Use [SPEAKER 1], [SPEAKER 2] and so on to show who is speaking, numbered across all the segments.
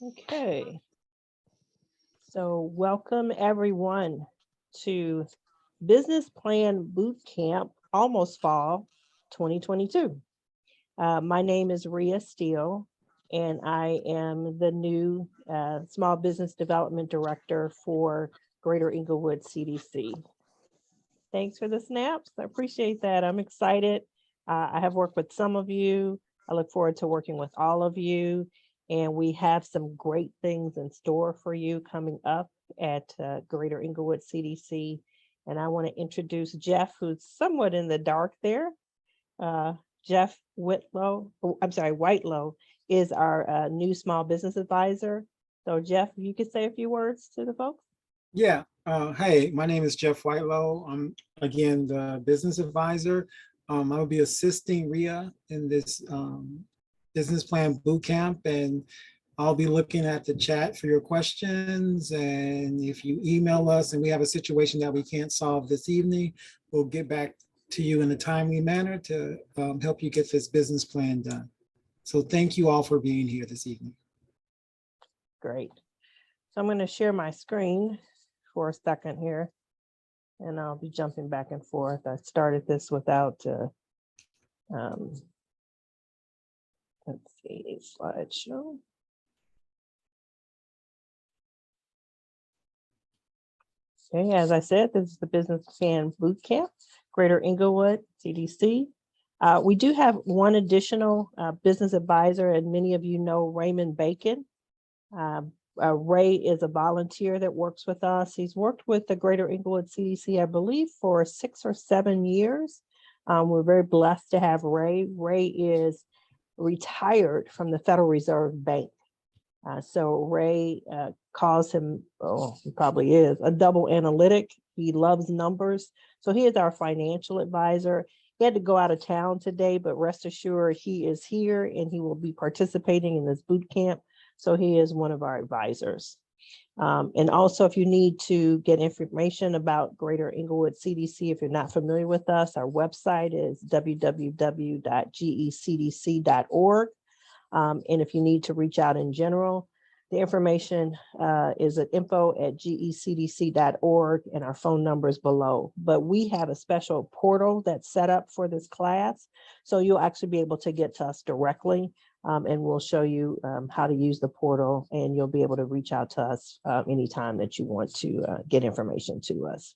[SPEAKER 1] Okay, so welcome everyone to Business Plan Boot Camp, almost fall 2022. My name is Rhea Steele, and I am the new Small Business Development Director for Greater Inglewood CDC. Thanks for the snaps. I appreciate that. I'm excited. I have worked with some of you. I look forward to working with all of you. And we have some great things in store for you coming up at Greater Inglewood CDC. And I want to introduce Jeff, who's somewhat in the dark there. Jeff Whitlow, Whitelow is our new small business advisor. So Jeff, if you could say a few words to the folks.
[SPEAKER 2] Yeah. Hey, my name is Jeff Whitelow. I'm again the business advisor. I will be assisting Rhea in this business plan bootcamp, and I'll be looking at the chat for your questions. And if you email us and we have a situation that we can't solve this evening, we'll get back to you in a timely manner to help you get this business plan done. So thank you all for being here this evening.
[SPEAKER 1] Great. So I'm going to share my screen for a second here, and I'll be jumping back and forth. I started this without, let's see, slideshow. Okay, as I said, this is the Business Plan Bootcamp, Greater Inglewood CDC. We do have one additional business advisor, and many of you know Raymond Bacon. Ray is a volunteer that works with us. He's worked with the Greater Inglewood CDC, I believe, for 6 or 7 years. We're very blessed to have Ray. Ray is retired from the Federal Reserve Bank. So Ray calls him, he probably is, a double analytic. He loves numbers. So he is our financial advisor. He had to go out of town today, but rest assured he is here and he will be participating in this boot camp. So he is one of our advisors. And also, if you need to get information about Greater Inglewood CDC, if you're not familiar with us, our website is www.gecdc.org. And if you need to reach out in general, the information is at info@gecdc.org, and our phone number is below. But we have a special portal that's set up for this class, so you'll actually be able to get to us directly, and we'll show you how to use the portal, and you'll be able to reach out to us anytime that you want to get information to us.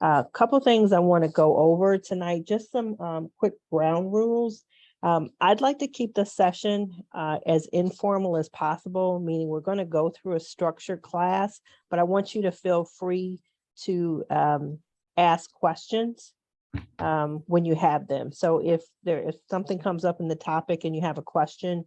[SPEAKER 1] A couple things I want to go over tonight, just some quick ground rules. I'd like to keep the session as informal as possible, meaning we're going to go through a structured class, but I want you to feel free to ask questions when you have them. So if something comes up in the topic and you have a question,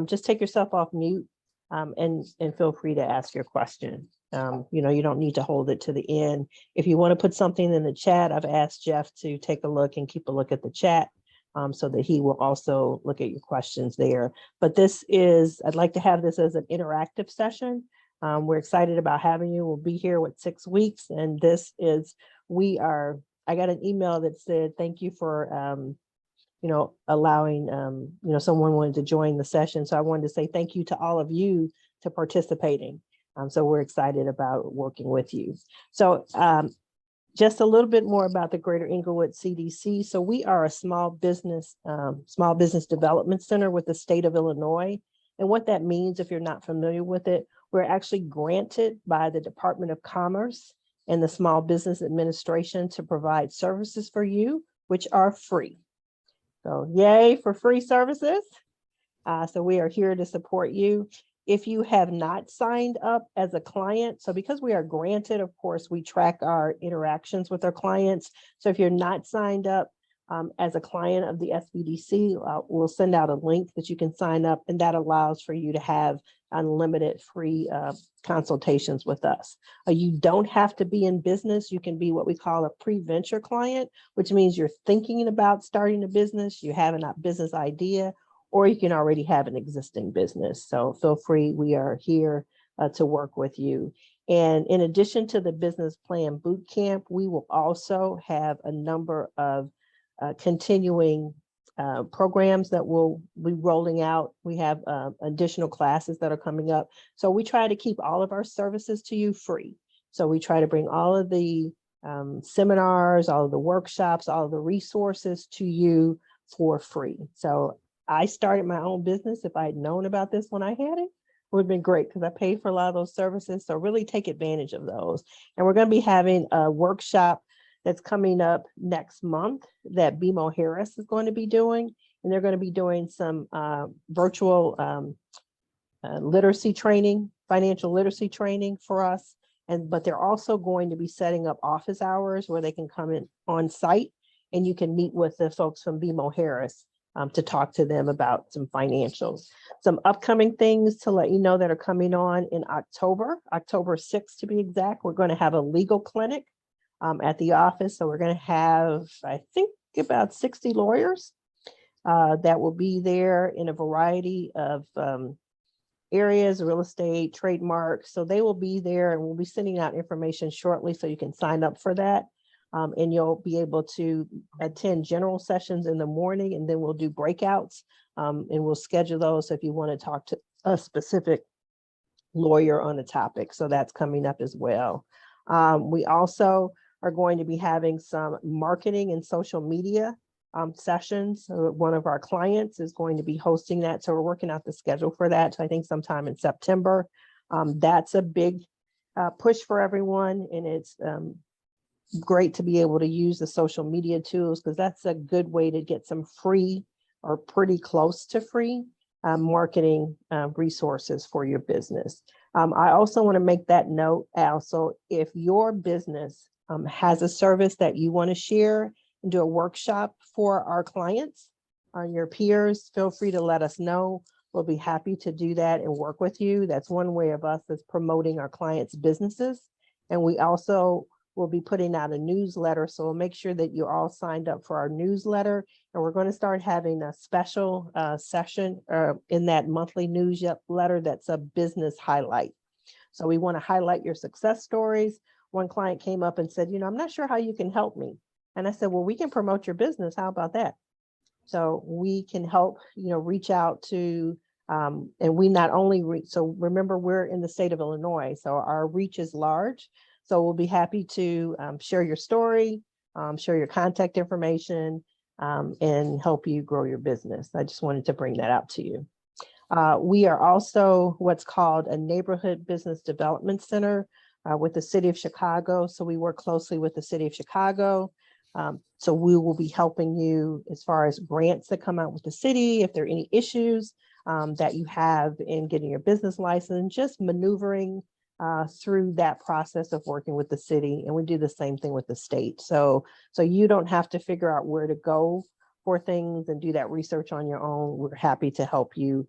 [SPEAKER 1] just take yourself off mute and feel free to ask your question. You don't need to hold it to the end. If you want to put something in the chat, I've asked Jeff to take a look and keep a look at the chat. So that he will also look at your questions there. But I'd like to have this as an interactive session. We're excited about having you. We'll be here with 6 weeks. And I got an email that said, thank you for, allowing, someone wanted to join the session. So I wanted to say thank you to all of you to participating. So we're excited about working with you. So, just a little bit more about the Greater Inglewood CDC. So we are a small business development center with the state of Illinois. And what that means, if you're not familiar with it, we're actually granted by the Department of Commerce and the Small Business Administration to provide services for you, which are free. So yay for free services. So we are here to support you. If you have not signed up as a client, so because we are granted, of course, we track our interactions with our clients. So if you're not signed up as a client of the SBDC, we'll send out a link that you can sign up, and that allows for you to have unlimited free consultations with us. You don't have to be in business. You can be what we call a pre-venture client, which means you're thinking about starting a business, you have a business idea, or you can already have an existing business. So feel free, we are here to work with you. And in addition to the Business Plan Bootcamp, we will also have a number of continuing programs that we'll be rolling out. We have additional classes that are coming up. So we try to keep all of our services to you free. So we try to bring all of the seminars, all of the workshops, all of the resources to you for free. So I started my own business. If I had known about this when I had it, would have been great because I paid for a lot of those services. So really take advantage of those. And we're going to be having a workshop that's coming up next month that BMO Harris is going to be doing. And they're going to be doing some virtual literacy training, financial literacy training for us. But they're also going to be setting up office hours where they can come in on site and you can meet with the folks from BMO Harris to talk to them about some financials. Some upcoming things to let you know that are coming on in October 6th to be exact. We're going to have a legal clinic at the office. So we're going to have, I think, about 60 lawyers that will be there in a variety of areas, real estate, trademark. So they will be there and we'll be sending out information shortly so you can sign up for that. And you'll be able to attend general sessions in the morning, and then we'll do breakouts and we'll schedule those if you want to talk to a specific lawyer on the topic. So that's coming up as well. We also are going to be having some marketing and social media sessions. One of our clients is going to be hosting that. So we're working out the schedule for that. So I think sometime in September. That's a big push for everyone. And it's great to be able to use the social media tools because that's a good way to get some free or pretty close to free marketing resources for your business. I also want to make that note, Al. So if your business has a service that you want to share and do a workshop for our clients or your peers, feel free to let us know. We'll be happy to do that and work with you. That's one way of us is promoting our clients' businesses. And we also will be putting out a newsletter. So we'll make sure that you're all signed up for our newsletter. And we're going to start having a special session in that monthly newsletter that's a business highlight. So we want to highlight your success stories. One client came up and said, I'm not sure how you can help me. And I said, well, we can promote your business. How about that? So we can help, reach out to, and we not only reach, so remember, we're in the state of Illinois, so our reach is large. So we'll be happy to share your story, share your contact information, and help you grow your business. I just wanted to bring that out to you. We are also what's called a neighborhood business development center with the city of Chicago. So we work closely with the city of Chicago. So we will be helping you as far as grants that come out with the city, if there are any issues that you have in getting your business license, just maneuvering through that process of working with the city. And we do the same thing with the state. So you don't have to figure out where to go for things and do that research on your own. We're happy to help you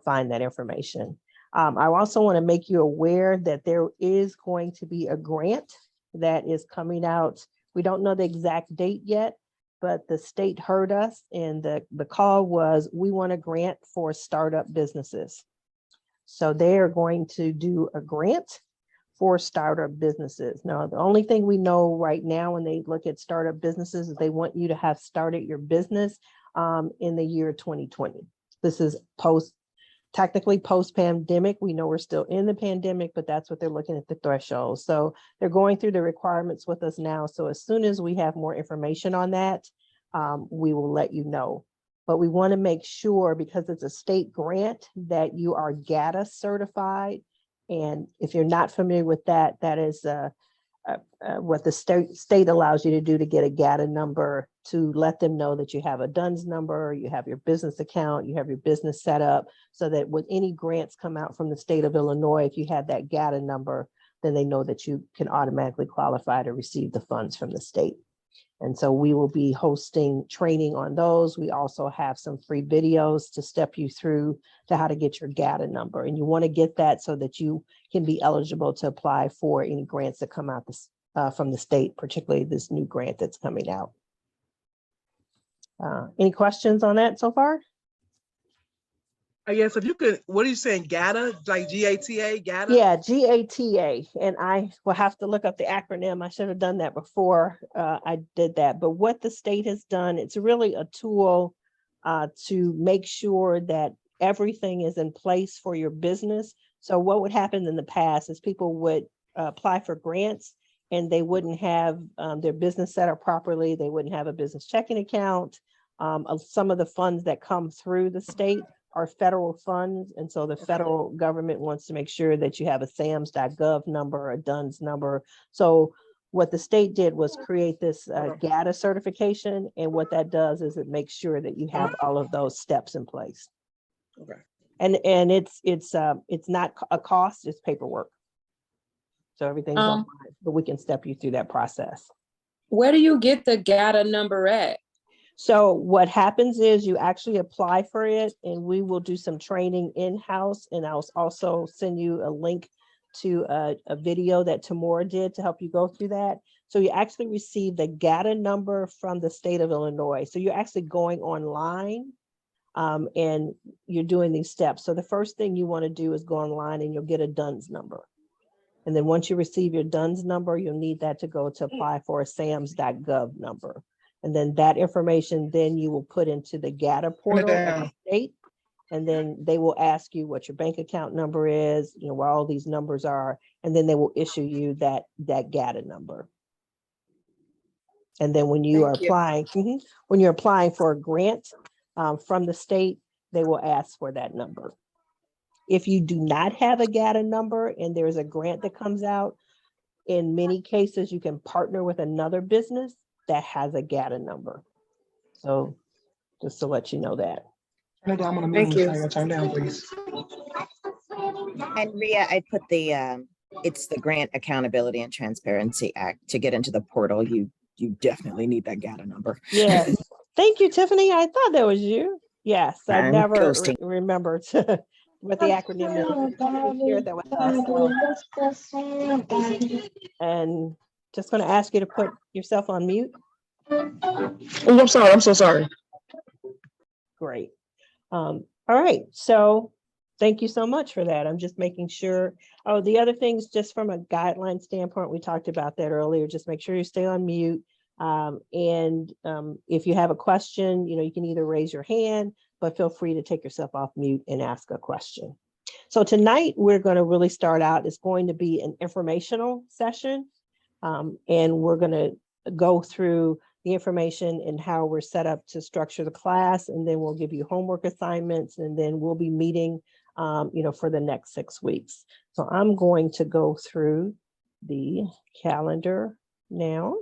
[SPEAKER 1] find that information. I also want to make you aware that there is going to be a grant that is coming out. We don't know the exact date yet, but the state heard us and the call was, we want a grant for startup businesses. So they are going to do a grant for startup businesses. Now, the only thing we know right now when they look at startup businesses is they want you to have started your business in the year 2020. This is technically post-pandemic. We know we're still in the pandemic, but that's what they're looking at the threshold. So they're going through the requirements with us now. So as soon as we have more information on that, we will let you know. But we want to make sure, because it's a state grant, that you are GATA certified. And if you're not familiar with that, that is what the state allows you to do to get a GATA number, to let them know that you have a DUNS number, you have your business account, you have your business set up, so that when any grants come out from the state of Illinois, if you have that GATA number, then they know that you can automatically qualify to receive the funds from the state. And so we will be hosting training on those. We also have some free videos to step you through to how to get your GATA number. And you want to get that so that you can be eligible to apply for any grants that come out from the state, particularly this new grant that's coming out. Any questions on that so far?
[SPEAKER 3] I guess if you could, what are you saying, GATA, like G-A-T-A, GATA?
[SPEAKER 1] Yeah, G-A-T-A, and I will have to look up the acronym. I should have done that before I did that. But what the state has done, it's really a tool to make sure that everything is in place for your business. So what would happen in the past is people would apply for grants and they wouldn't have their business set up properly. They wouldn't have a business checking account. Some of the funds that come through the state are federal funds. And so the federal government wants to make sure that you have a SAMS.gov number, a DUNS number. So what the state did was create this GATA certification. And what that does is it makes sure that you have all of those steps in place.
[SPEAKER 3] Okay.
[SPEAKER 1] And it's not a cost, it's paperwork. So everything's online, but we can step you through that process.
[SPEAKER 4] Where do you get the GATA number at?
[SPEAKER 1] So what happens is you actually apply for it and we will do some training in-house, and I'll also send you a link to a video that Tamora did to help you go through that. So you actually receive the GATA number from the state of Illinois. So you're actually going online and you're doing these steps. So the first thing you want to do is go online and you'll get a DUNS number. And then once you receive your DUNS number, you'll need that to go to apply for a SAMS.gov number. And then that information, then you will put into the GATA portal at the state. And then they will ask you what your bank account number is, you know, where all these numbers are, and then they will issue you that GATA number. And then when you are applying, when you're applying for a grant from the state, they will ask for that number. If you do not have a GATA number and there's a grant that comes out, in many cases, you can partner with another business that has a GATA number. So just to let you know that.
[SPEAKER 4] Thank you.
[SPEAKER 3] Turn down, please.
[SPEAKER 5] And Ria, I put the, it's the Grant Accountability and Transparency Act. To get into the portal, you definitely need that GATA number.
[SPEAKER 1] Yes. Thank you, Tiffany. I thought that was you. Yes, I
[SPEAKER 5] I'm
[SPEAKER 1] never
[SPEAKER 5] ghosting.
[SPEAKER 1] remembered what the acronym is. You shared that with us. And just going to ask you to put yourself on mute.
[SPEAKER 3] Oh, I'm sorry. I'm so sorry.
[SPEAKER 1] Great. All right. So thank you so much for that. I'm just making sure. Oh, the other things, just from a guideline standpoint, we talked about that earlier. Just make sure you stay on mute. If you have a question, you know, you can either raise your hand, but feel free to take yourself off mute and ask a question. So tonight we're going to really start out. It's going to be an informational session. And we're going to go through the information and how we're set up to structure the class. And then we'll give you homework assignments, and then we'll be meeting, you know, for the next 6 weeks. So I'm going to go through the calendar now.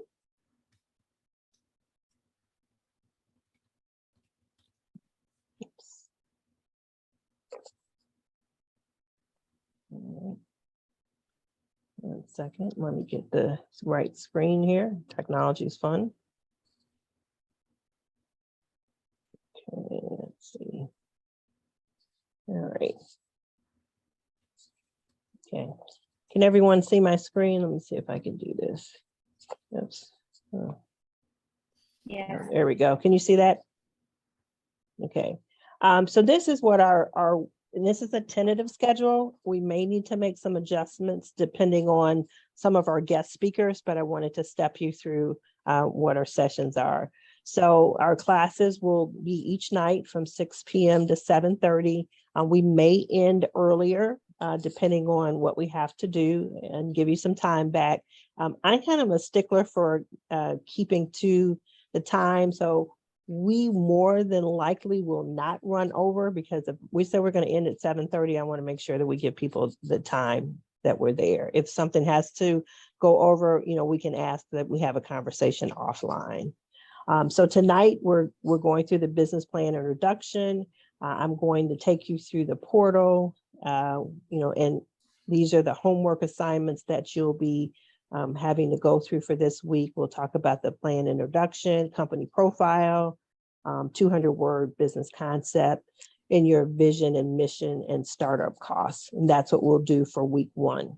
[SPEAKER 1] Oops. All right. 1 second, let me get the right screen here. Technology is fun. Okay, let's see. All right. Okay, can everyone see my screen? Let me see if I can do this. Oops. Oh.
[SPEAKER 6] Yeah.
[SPEAKER 1] There we go. Can you see that? Okay. So this is what and this is a tentative schedule. We may need to make some adjustments depending on some of our guest speakers, but I wanted to step you through what our sessions are. So our classes will be each night from 6 p.m. to 7:30. We may end earlier depending on what we have to do and give you some time back. I'm kind of a stickler for keeping to the time. So we more than likely will not run over, because if we say we're going to end at 7:30, I want to make sure that we give people the time that we're there. If something has to go over, you know, we can ask that we have a conversation offline. So tonight we're going through the business plan introduction. I'm going to take you through the portal, you know, and these are the homework assignments that you'll be having to go through for this week. We'll talk about the plan introduction, company profile, 200-word business concept, and your vision and mission and startup costs. And that's what we'll do for week 1.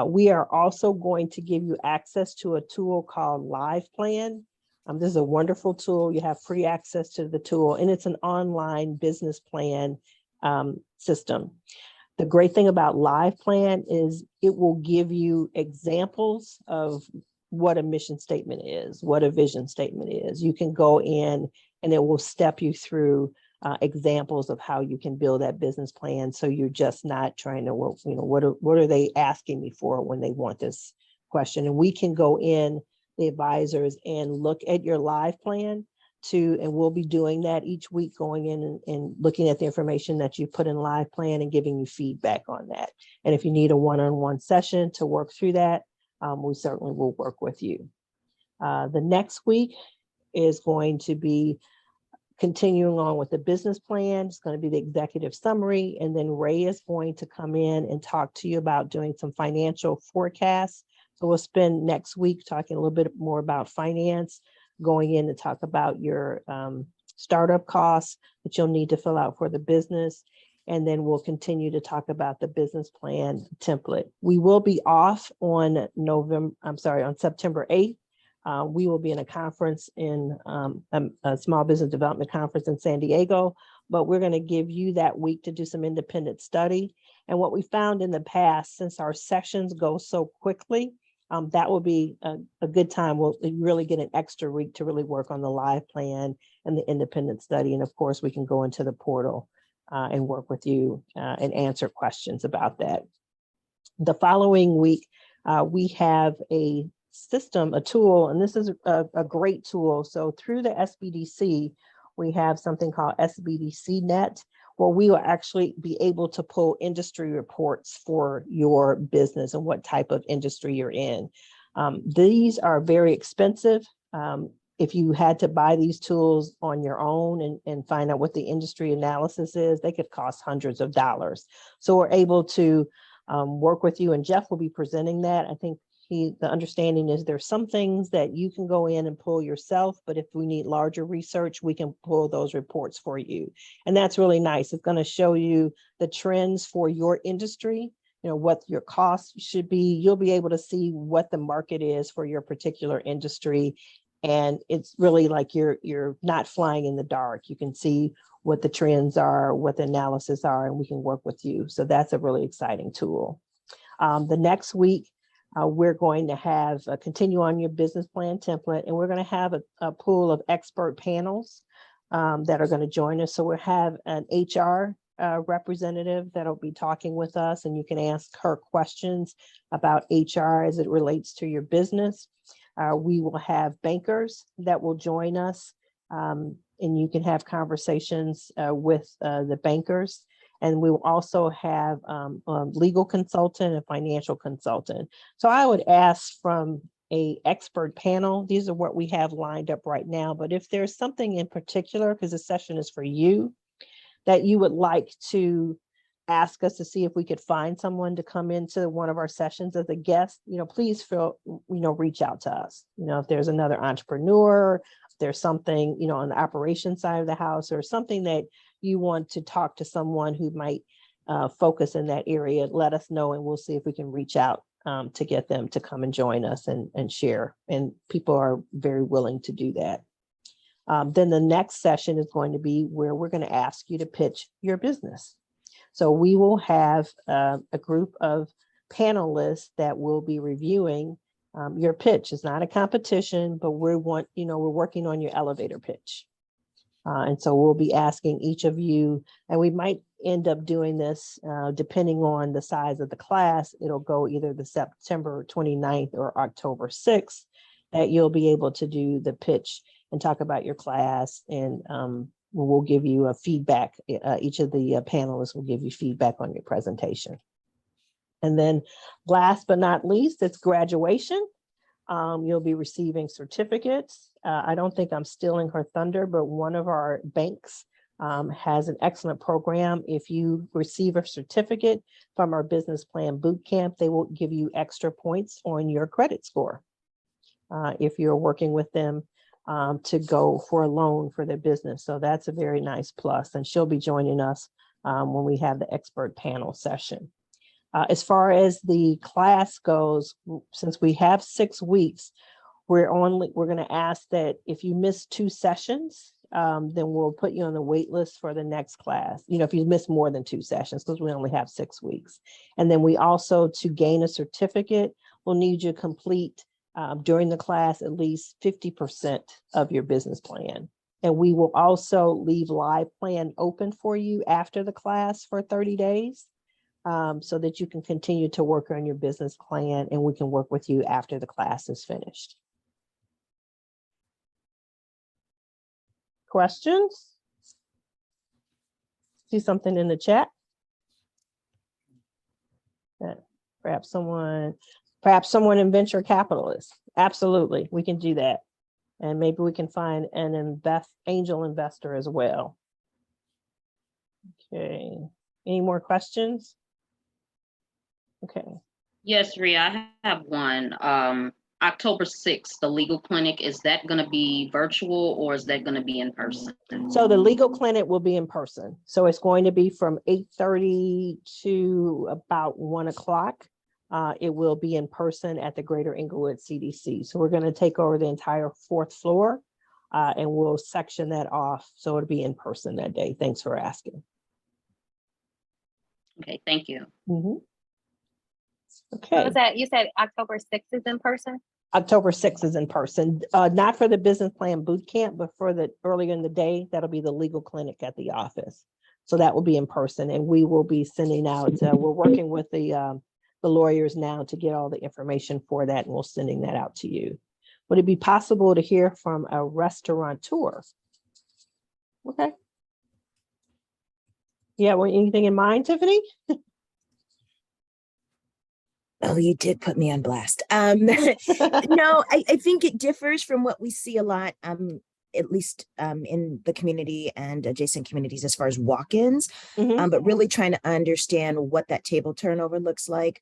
[SPEAKER 1] We are also going to give you access to a tool called Live Plan. This is a wonderful tool. You have free access to the tool, and it's an online business plan system. The great thing about Live Plan is it will give you examples of what a mission statement is, what a vision statement is. You can go in and it will step you through examples of how you can build that business plan. So you're just not trying to, well, what are they asking me for when they want this question? And we can go in, the advisors, and look at your live plan and we'll be doing that each week, going in and looking at the information that you put in live plan and giving you feedback on that. And if you need a one-on-one session to work through that, we certainly will work with you. The next week is going to be continuing on with the business plan. It's going to be the executive summary. And then Ray is going to come in and talk to you about doing some financial forecasts. So we'll spend next week talking a little bit more about finance, going in to talk about your startup costs that you'll need to fill out for the business. And then we'll continue to talk about the business plan template. We will be off on September 8th. We will be in a conference in a small business development conference in San Diego, but we're going to give you that week to do some independent study. And what we found in the past, since our sessions go so quickly, that will be a good time. We'll really get an extra week to really work on the live plan and the independent study. And of course, we can go into the portal and work with you and answer questions about that. The following week, we have a system, a tool, and this is a great tool. So through the SBDC, we have something called SBDC Net, where we will actually be able to pull industry reports for your business and what type of industry you're in. These are very expensive. If you had to buy these tools on your own and find out what the industry analysis is, they could cost hundreds of dollars. So we're able to work with you, and Jeff will be presenting that. I think the understanding is there's some things that you can go in and pull yourself, but if we need larger research, we can pull those reports for you. And that's really nice. It's going to show you the trends for your industry, what your costs should be. You'll be able to see what the market is for your particular industry. And it's really like you're not flying in the dark. You can see what the trends are, what the analysis are, and we can work with you. So that's a really exciting tool. The next week, we're going to have continue on your business plan template, and we're going to have a pool of expert panels that are going to join us. So we'll have an HR representative that'll be talking with us, and you can ask her questions about HR as it relates to your business. We will have bankers that will join us, and you can have conversations with the bankers. And we will also have a legal consultant and financial consultant. So I would ask from an expert panel, these are what we have lined up right now. But if there's something in particular, because the session is for you, that you would like to ask us to see if we could find someone to come into one of our sessions as a guest, please reach out to us. If there's another entrepreneur, if there's something, on the operations side of the house, or something that you want to talk to someone who might focus in that area, let us know, and we'll see if we can reach out to get them to come and join us and share. And people are very willing to do that. Then the next session is going to be where we're going to ask you to pitch your business. So we will have a group of panelists that will be reviewing your pitch. It's not a competition, but we're working on your elevator pitch. And so we'll be asking each of you, and we might end up doing this depending on the size of the class. It'll go either the September 29th or October 6th that you'll be able to do the pitch and talk about your class. And we'll give you a feedback. Each of the panelists will give you feedback on your presentation. And then last but not least, it's graduation. You'll be receiving certificates. I don't think I'm stealing her thunder, but one of our banks has an excellent program. If you receive a certificate from our business plan bootcamp, they will give you extra points on your credit score if you're working with them to go for a loan for their business. So that's a very nice plus. And she'll be joining us when we have the expert panel session. As far as the class goes, since we have 6 weeks, we're going to ask that if you miss 2 sessions, then we'll put you on the wait list for the next class. If you miss more than 2 sessions, because we only have 6 weeks. And then we also, to gain a certificate, will need you to complete during the class at least 50% of your business plan. And we will also leave Live Plan open for you after the class for 30 days so that you can continue to work on your business plan, and we can work with you after the class is finished. Questions? See something in the chat? Perhaps someone in venture capitalist. Absolutely, we can do that. And maybe we can find an angel investor as well. Okay, any more questions? Okay.
[SPEAKER 7] Yes, Rhea, I have one. October 6th, the legal clinic, is that going to be virtual or is that going to be in person?
[SPEAKER 1] So the legal clinic will be in person. So it's going to be from 8:30 to about 1 o'clock. It will be in person at the Greater Inglewood Cdc. So we're going to take over the entire 4th floor and we'll section that off. So it'll be in person that day. Thanks for asking.
[SPEAKER 7] Okay, thank you.
[SPEAKER 1] Mhm.
[SPEAKER 6] So
[SPEAKER 1] Okay.
[SPEAKER 6] is that, you said October 6th is in person?
[SPEAKER 1] October 6th is in person, not for the business plan boot camp, but for the earlier in the day, that'll be the legal clinic at the office. So that will be in person, and we will be sending out, we're working with the lawyers now to get all the information for that, and we're sending that out to you. Would it be possible to hear from a restaurateur? Okay. Yeah, well, anything in mind, Tiffany?
[SPEAKER 5] Oh, you did put me on blast. No, I think it differs from what we see a lot, at least in the community and adjacent communities as far as walk-ins,
[SPEAKER 1] Mhm.
[SPEAKER 5] but really trying to understand what that table turnover looks like,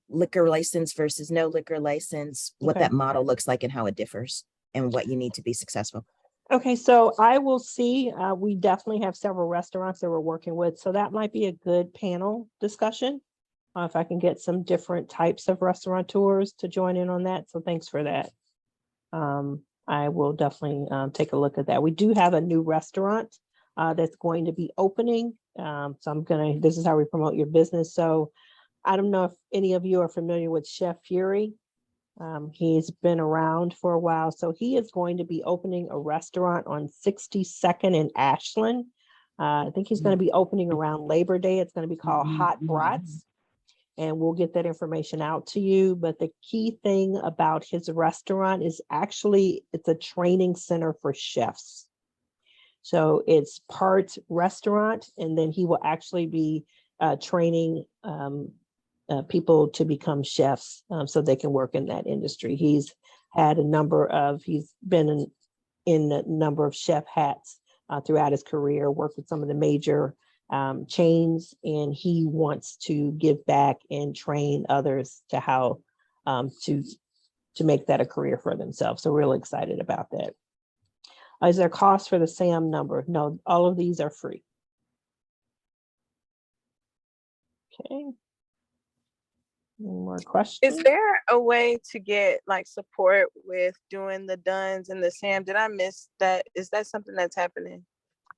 [SPEAKER 5] liquor license versus no liquor license, what
[SPEAKER 1] Okay.
[SPEAKER 5] that model looks like and how it differs and what you need to be successful.
[SPEAKER 1] Okay, so I will see, we definitely have several restaurants that we're working with, so that might be a good panel discussion. If I can get some different types of restaurateurs to join in on that, so thanks for that. I will definitely take a look at that. We do have a new restaurant that's going to be opening, so this is how we promote your business. So I don't know if any of you are familiar with Chef Fury. He's been around for a while, so he is going to be opening a restaurant on 62nd and Ashland. I think he's going to be opening around Labor Day. It's going to be called Hot Brats, and we'll get that information out to you. But the key thing about his restaurant is actually it's a training center for chefs. So it's part restaurant, and then he will actually be training people to become chefs so they can work in that industry. He's been in a number of chef hats throughout his career, worked with some of the major chains, and he wants to give back and train others to how to make that a career for themselves. So really excited about that. Is there cost for the SAM number? No, all of these are free. Okay. Any more questions?
[SPEAKER 8] Is there a way to get like support with doing the DUNS and the SAM? Did I miss that? Is that something that's happening?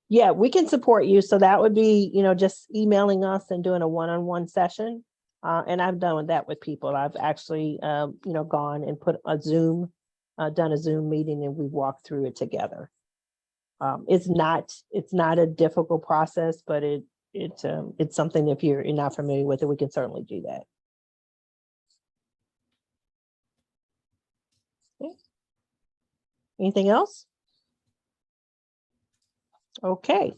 [SPEAKER 1] Yeah, we can support you. So that would be, just emailing us and doing a one-on-one session. And I've done that with people. I've actually, gone and put done a Zoom meeting, and we walked through it together. It's not a difficult process, but it's something, if you're not familiar with it, we can certainly do that. Okay. Anything else? Okay.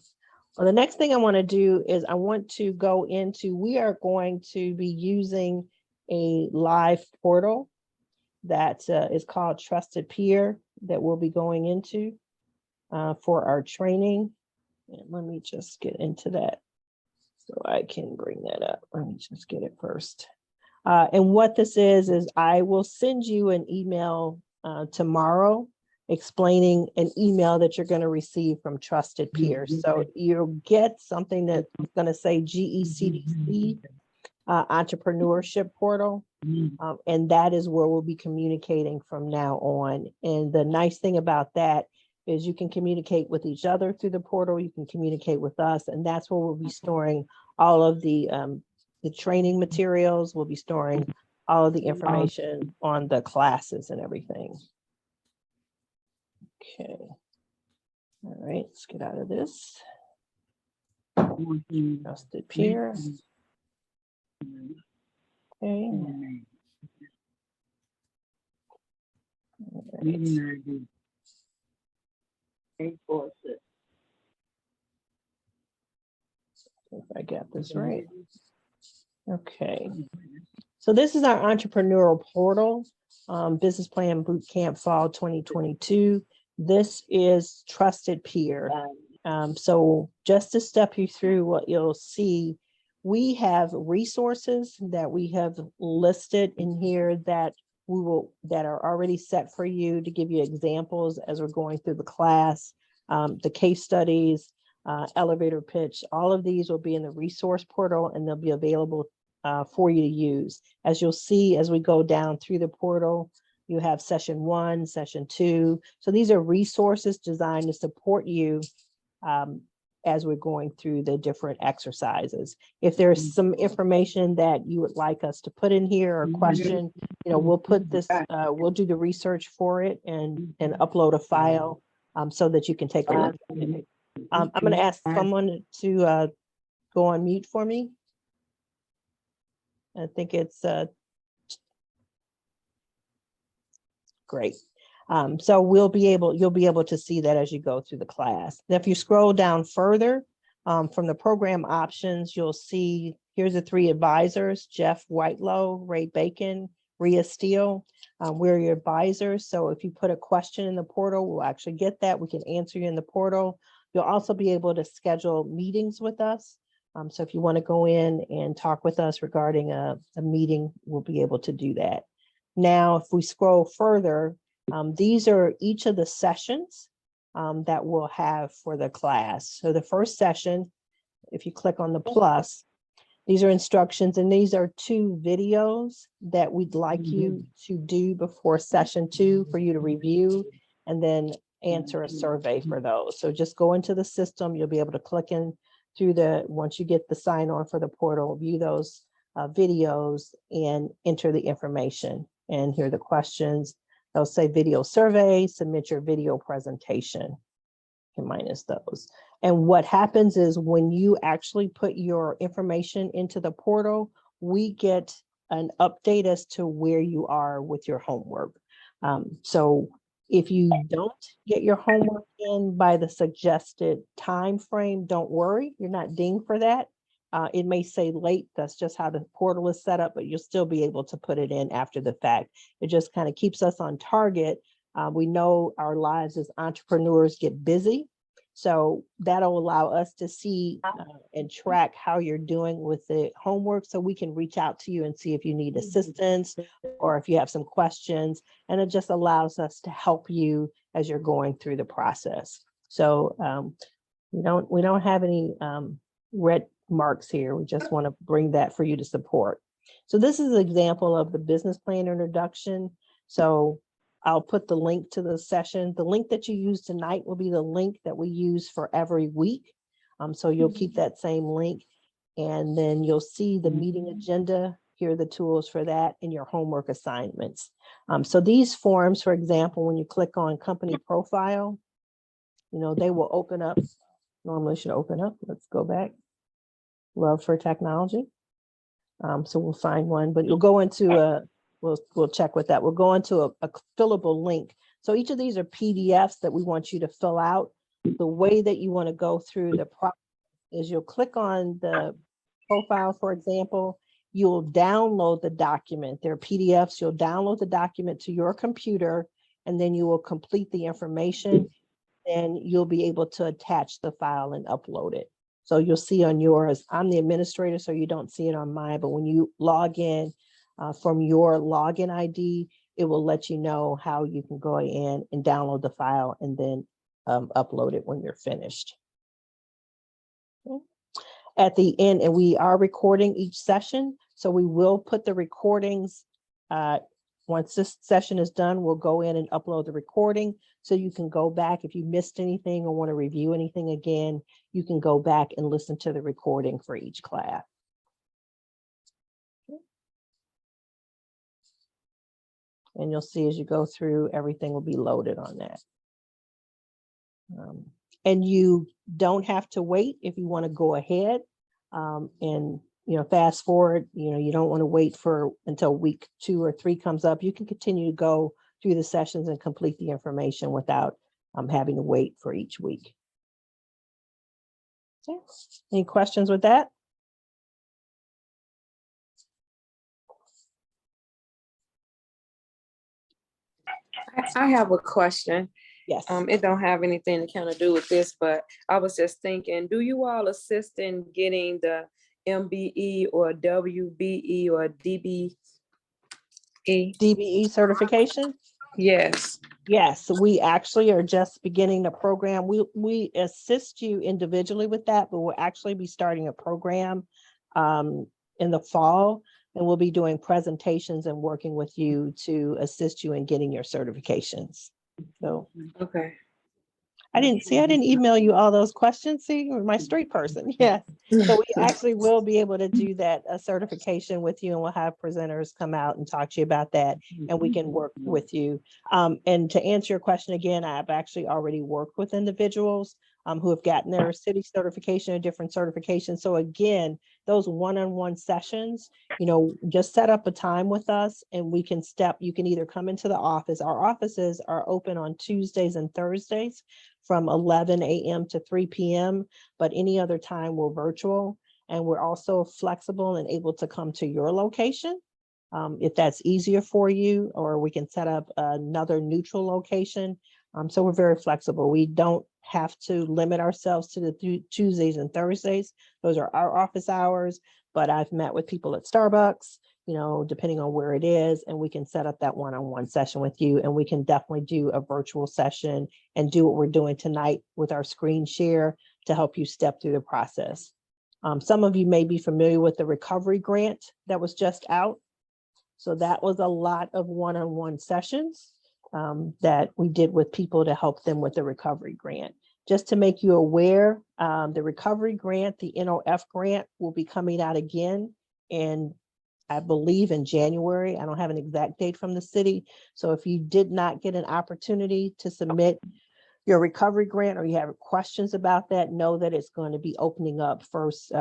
[SPEAKER 1] Well, the next thing I want to do is we are going to be using a live portal that is called Trusted Peer that we'll be going into for our training. And let me just get into that so I can bring that up. Let me just get it first. And what this is I will send you an email tomorrow explaining an email that you're going to receive from Trusted Peers. So you'll get something that's going to say GECDC Entrepreneurship Portal. And that is where we'll be communicating from now on. And the nice thing about that is you can communicate with each other through the portal. You can communicate with us, and that's where we'll be storing all of the training materials. We'll be storing all of the information on the classes and everything. Okay. All right, let's get out of this. Trusted peer. Okay. All right. If I got this right. Okay. So this is our entrepreneurial portal, business plan bootcamp fall 2022. This is trusted peer. So just to step you through what you'll see, we have resources that we have listed in here that are already set for you to give you examples as we're going through the class, the case studies, elevator pitch. All of these will be in the resource portal and they'll be available for you to use. As you'll see, as we go down through the portal, you have session 1, session 2. So these are resources designed to support you as we're going through the different exercises. If there's some information that you would like us to put in here or question, we'll put this, we'll do the research for it and upload a file so that you can take a look at it. I'm going to ask someone to go on mute for me. I think it's great. So you'll be able to see that as you go through the class. Now, if you scroll down further from the program options, you'll see here's the 3 advisors: Jeff Whitelow, Ray Bacon, Rhea Steele. We're your advisors. So if you put a question in the portal, we'll actually get that. We can answer you in the portal. You'll also be able to schedule meetings with us. So if you want to go in and talk with us regarding a meeting, we'll be able to do that. Now, if we scroll further, these are each of the sessions that we'll have for the class. So the first session, if you click on the plus, these are instructions, and these are 2 videos that we'd like you to do before session 2 for you to review and then answer a survey for those. So just go into the system. You'll be able to click in through once you get the sign on for the portal, view those videos and enter the information. And here are the questions. They'll say video survey, submit your video presentation. You can minus those. And what happens is when you actually put your information into the portal, we get an update as to where you are with your homework. So if you don't get your homework in by the suggested time frame, don't worry, you're not dinged for that. It may say late, that's just how the portal is set up, but you'll still be able to put it in after the fact. It just kind of keeps us on target. We know our lives as entrepreneurs get busy. So that'll allow us to see and track how you're doing with the homework, so we can reach out to you and see if you need assistance or if you have some questions. And it just allows us to help you as you're going through the process. So we don't have any red marks here. We just want to bring that for you to support. So this is an example of the business plan introduction. So I'll put the link to the session. The link that you use tonight will be the link that we use for every week. So you'll keep that same link, and then you'll see the meeting agenda. Here are the tools for that and your homework assignments. So these forms, for example, when you click on company profile, they will open up. Normally should open up. Let's go back. Love for technology. So we'll find one, but you'll go into we'll check with that. We'll go into a fillable link. So each of these are PDFs that we want you to fill out. The way that you want to go through the process is you'll click on the profile, for example, you'll download the document. There are PDFs, you'll download the document to your computer, and then you will complete the information, and you'll be able to attach the file and upload it. So you'll see on yours, I'm the administrator, so you don't see it on mine, but when you log in from your login ID, it will let you know how you can go in and download the file and then upload it when you're finished. Okay. At the end, and we are recording each session, so we will put the recordings, once this session is done, we'll go in and upload the recording so you can go back. If you missed anything or want to review anything again, you can go back and listen to the recording for each class. And you'll see as you go through, everything will be loaded on that. And you don't have to wait if you want to go ahead and fast forward. You don't want to wait until week 2 or 3 comes up. You can continue to go through the sessions and complete the information without having to wait for each week. Okay. Any questions with that?
[SPEAKER 4] I have a question.
[SPEAKER 1] Yes.
[SPEAKER 4] It don't have anything to kind of do with this, but I was just thinking, do you all assist in getting the MBE or WBE or DBE?
[SPEAKER 1] DBE certification?
[SPEAKER 4] Yes.
[SPEAKER 1] Yes, we actually are just beginning the program. We assist you individually with that, but we'll actually be starting a program in the fall, and we'll be doing presentations and working with you to assist you in getting your certifications. So
[SPEAKER 4] Okay.
[SPEAKER 1] I didn't email you all those questions. See, you're my straight person. Yes. So we actually will be able to do that certification with you, and we'll have presenters come out and talk to you about that, and we can work with you. And to answer your question again, I've actually already worked with individuals who have gotten their city certification or different certifications. So again, those one-on-one sessions, just set up a time with us and you can either come into the office. Our offices are open on Tuesdays and Thursdays from 11 a.m. to 3 p.m., but any other time we're virtual, and we're also flexible and able to come to your location if that's easier for you, or we can set up another neutral location. So we're very flexible. We don't have to limit ourselves to the Tuesdays and Thursdays. Those are our office hours, but I've met with people at Starbucks, depending on where it is, and we can set up that one-on-one session with you, and we can definitely do a virtual session and do what we're doing tonight with our screen share to help you step through the process. Some of you may be familiar with the recovery grant that was just out. So that was a lot of one-on-one sessions that we did with people to help them with the recovery grant. Just to make you aware, the recovery grant, the NOF grant, will be coming out again in, I believe, in January. I don't have an exact date from the city. So if you did not get an opportunity to submit your recovery grant, or you have questions about that, know that it's going to be opening up first.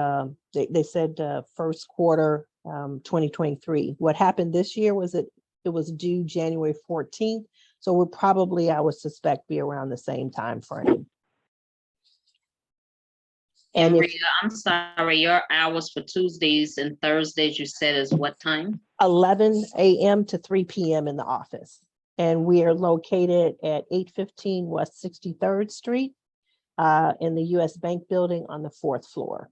[SPEAKER 1] They said first quarter 2023. What happened this year was it was due January 14th. So we'll probably, I would suspect, be around the same time frame. And
[SPEAKER 7] Maria, I'm sorry, your hours for Tuesdays and Thursdays, you said is what time?
[SPEAKER 1] 11 a.m. to 3 p.m. in the office. And we are located at 815 West 63rd Street in the US Bank building on the 4th floor.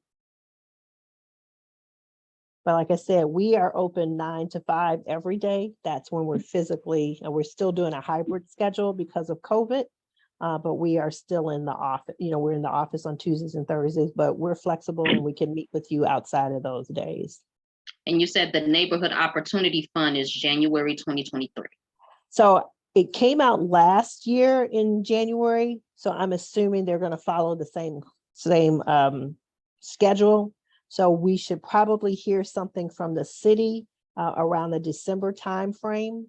[SPEAKER 1] But like I said, we are open 9 to 5 every day. That's when we're physically, and we're still doing a hybrid schedule because of COVID, but we are still in the office. We're in the office on Tuesdays and Thursdays, but we're flexible and we can meet with you outside of those days.
[SPEAKER 7] And you said the Neighborhood Opportunity Fund is January 2023.
[SPEAKER 1] So it came out last year in January. So I'm assuming they're going to follow the same schedule. So we should probably hear something from the city around the December timeframe,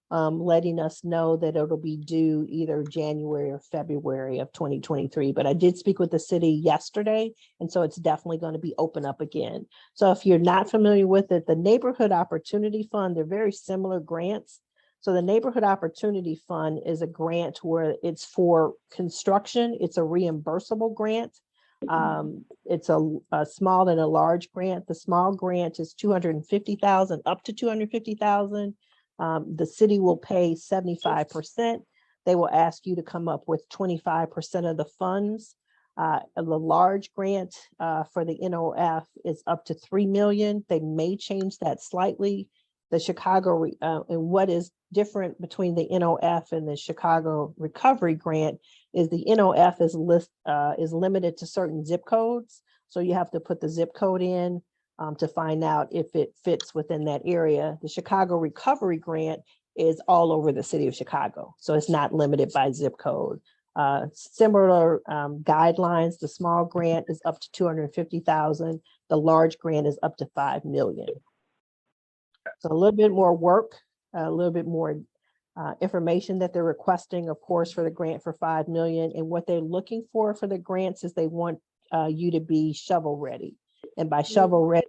[SPEAKER 1] letting us know that it'll be due either January or February of 2023. But I did speak with the city yesterday, and so it's definitely going to be open up again. So if you're not familiar with it, the Neighborhood Opportunity Fund, they're very similar grants. So the Neighborhood Opportunity Fund is a grant where it's for construction. It's a reimbursable grant. It's a small and a large grant. The small grant is $250,000 up to $250,000. The city will pay 75%. They will ask you to come up with 25% of the funds. The large grant for the NOF is up to $3 million. They may change that slightly. The Chicago and what is different between the NOF and the Chicago Recovery Grant is the NOF is limited to certain zip codes. So you have to put the zip code in to find out if it fits within that area. The Chicago Recovery Grant is all over the city of Chicago. So it's not limited by zip code. Similar guidelines, the small grant is up to $250,000. The large grant is up to $5 million. So a little bit more work, a little bit more information that they're requesting, of course, for the grant for 5 million. And what they're looking for the grants is they want you to be shovel ready. And by shovel ready,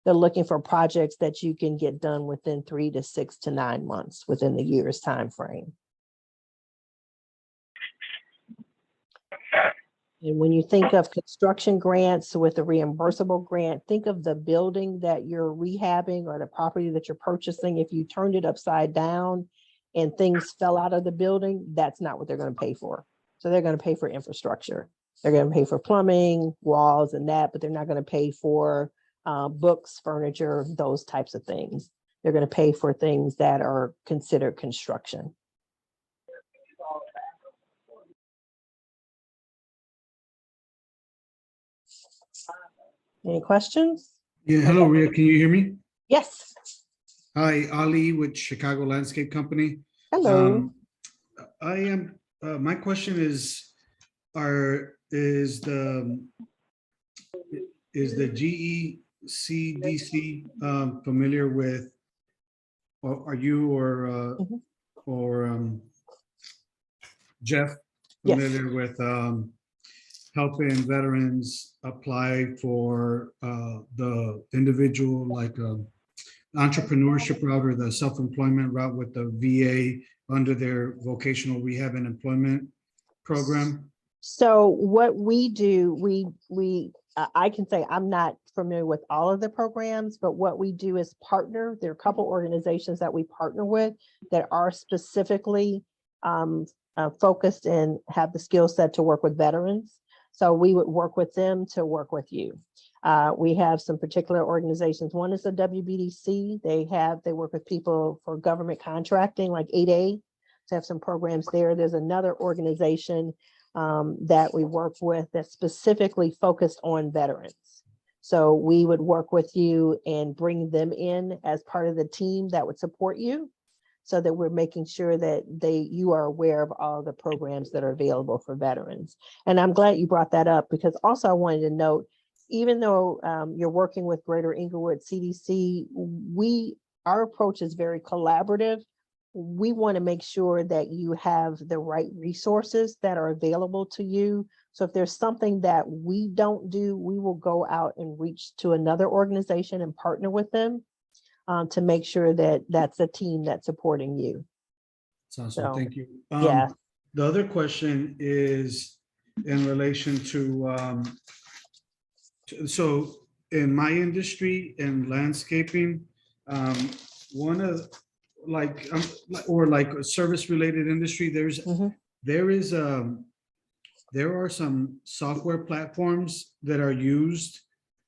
[SPEAKER 1] they're looking for projects that you can get done within 3 to 6 to 9 months within the year's time frame. And when you think of construction grants with a reimbursable grant, think of the building that you're rehabbing or the property that you're purchasing. If you turned it upside down and things fell out of the building, that's not what they're going to pay for. So they're going to pay for infrastructure. They're going to pay for plumbing, walls, and that, but they're not going to pay for books, furniture, those types of things. They're going to pay for things that are considered construction. Any questions?
[SPEAKER 9] Yeah, hello, Rhea. Can you hear me?
[SPEAKER 1] Yes.
[SPEAKER 9] Hi, Ali with Chicago Landscape Company.
[SPEAKER 1] Hello.
[SPEAKER 9] I am. My question is, is the GECDC familiar with, or are you or Jeff familiar
[SPEAKER 1] Yes.
[SPEAKER 9] with helping veterans apply for the individual, like entrepreneurship route or the self-employment route with the VA under their vocational rehab and employment program?
[SPEAKER 1] So what we do, I can say I'm not familiar with all of the programs, but what we do is partner. There are a couple organizations that we partner with that are specifically focused and have the skill set to work with veterans. So we would work with them to work with you. We have some particular organizations. One is the WBDC. They work with people for government contracting, like 8A. So have some programs there. There's another organization that we work with that's specifically focused on veterans. So we would work with you and bring them in as part of the team that would support you, so that we're making sure that you are aware of all the programs that are available for veterans. And I'm glad you brought that up, because also I wanted to note, even though you're working with Greater Inglewood CDC, our approach is very collaborative. We want to make sure that you have the right resources that are available to you. So if there's something that we don't do, we will go out and reach to another organization and partner with them to make sure that that's a team that's supporting you.
[SPEAKER 9] That's awesome.
[SPEAKER 1] So,
[SPEAKER 9] Thank you.
[SPEAKER 1] yeah.
[SPEAKER 9] The other question is in relation to, so in my industry in landscaping, one of or like a service related industry, there are some software platforms that are used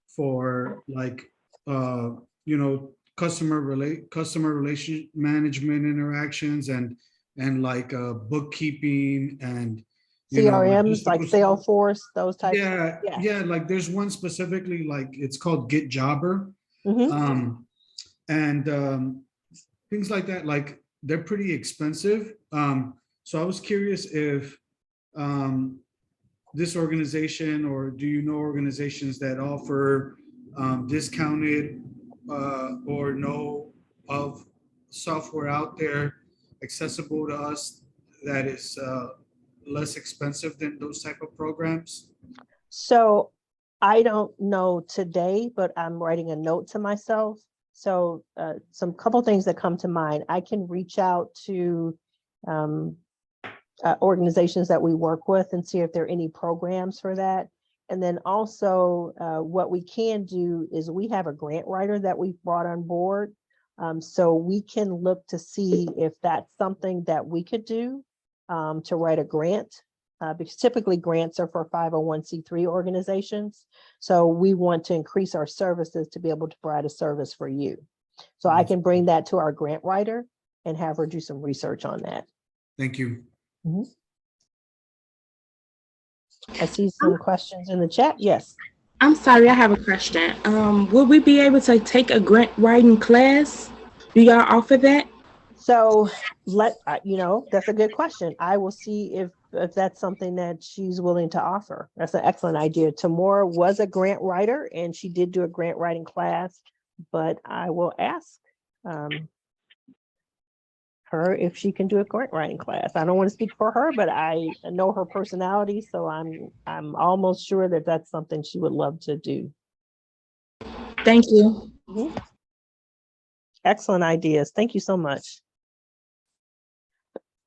[SPEAKER 9] for like, customer relation management interactions and like bookkeeping and
[SPEAKER 1] CRMs like Salesforce, those types.
[SPEAKER 9] Yeah, like there's one specifically, like it's called Get Jobber.
[SPEAKER 1] Mm-hmm.
[SPEAKER 9] And things like that, like they're pretty expensive. So I was curious if this organization, or do you know organizations that offer discounted or know of software out there accessible to us that is less expensive than those type of programs?
[SPEAKER 1] So I don't know today, but I'm writing a note to myself. So some couple things that come to mind. I can reach out to organizations that we work with and see if there are any programs for that. And then also what we can do is we have a grant writer that we've brought on board. So we can look to see if that's something that we could do to write a grant, because typically grants are for 501c3 organizations. So we want to increase our services to be able to provide a service for you. So I can bring that to our grant writer and have her do some research on that.
[SPEAKER 9] Thank you.
[SPEAKER 1] Mm-hmm. I see some questions in the chat. Yes.
[SPEAKER 10] I'm sorry, I have a question. Will we be able to take a grant writing class? Do y'all offer that?
[SPEAKER 1] So that's a good question. I will see if that's something that she's willing to offer. That's an excellent idea. Tamora was a grant writer and she did do a grant writing class, but I will ask her her if she can do a grant writing class. I don't want to speak for her, but I know her personality, so I'm almost sure that that's something she would love to do.
[SPEAKER 10] Thank you.
[SPEAKER 1] Mhm. Excellent ideas. Thank you so much.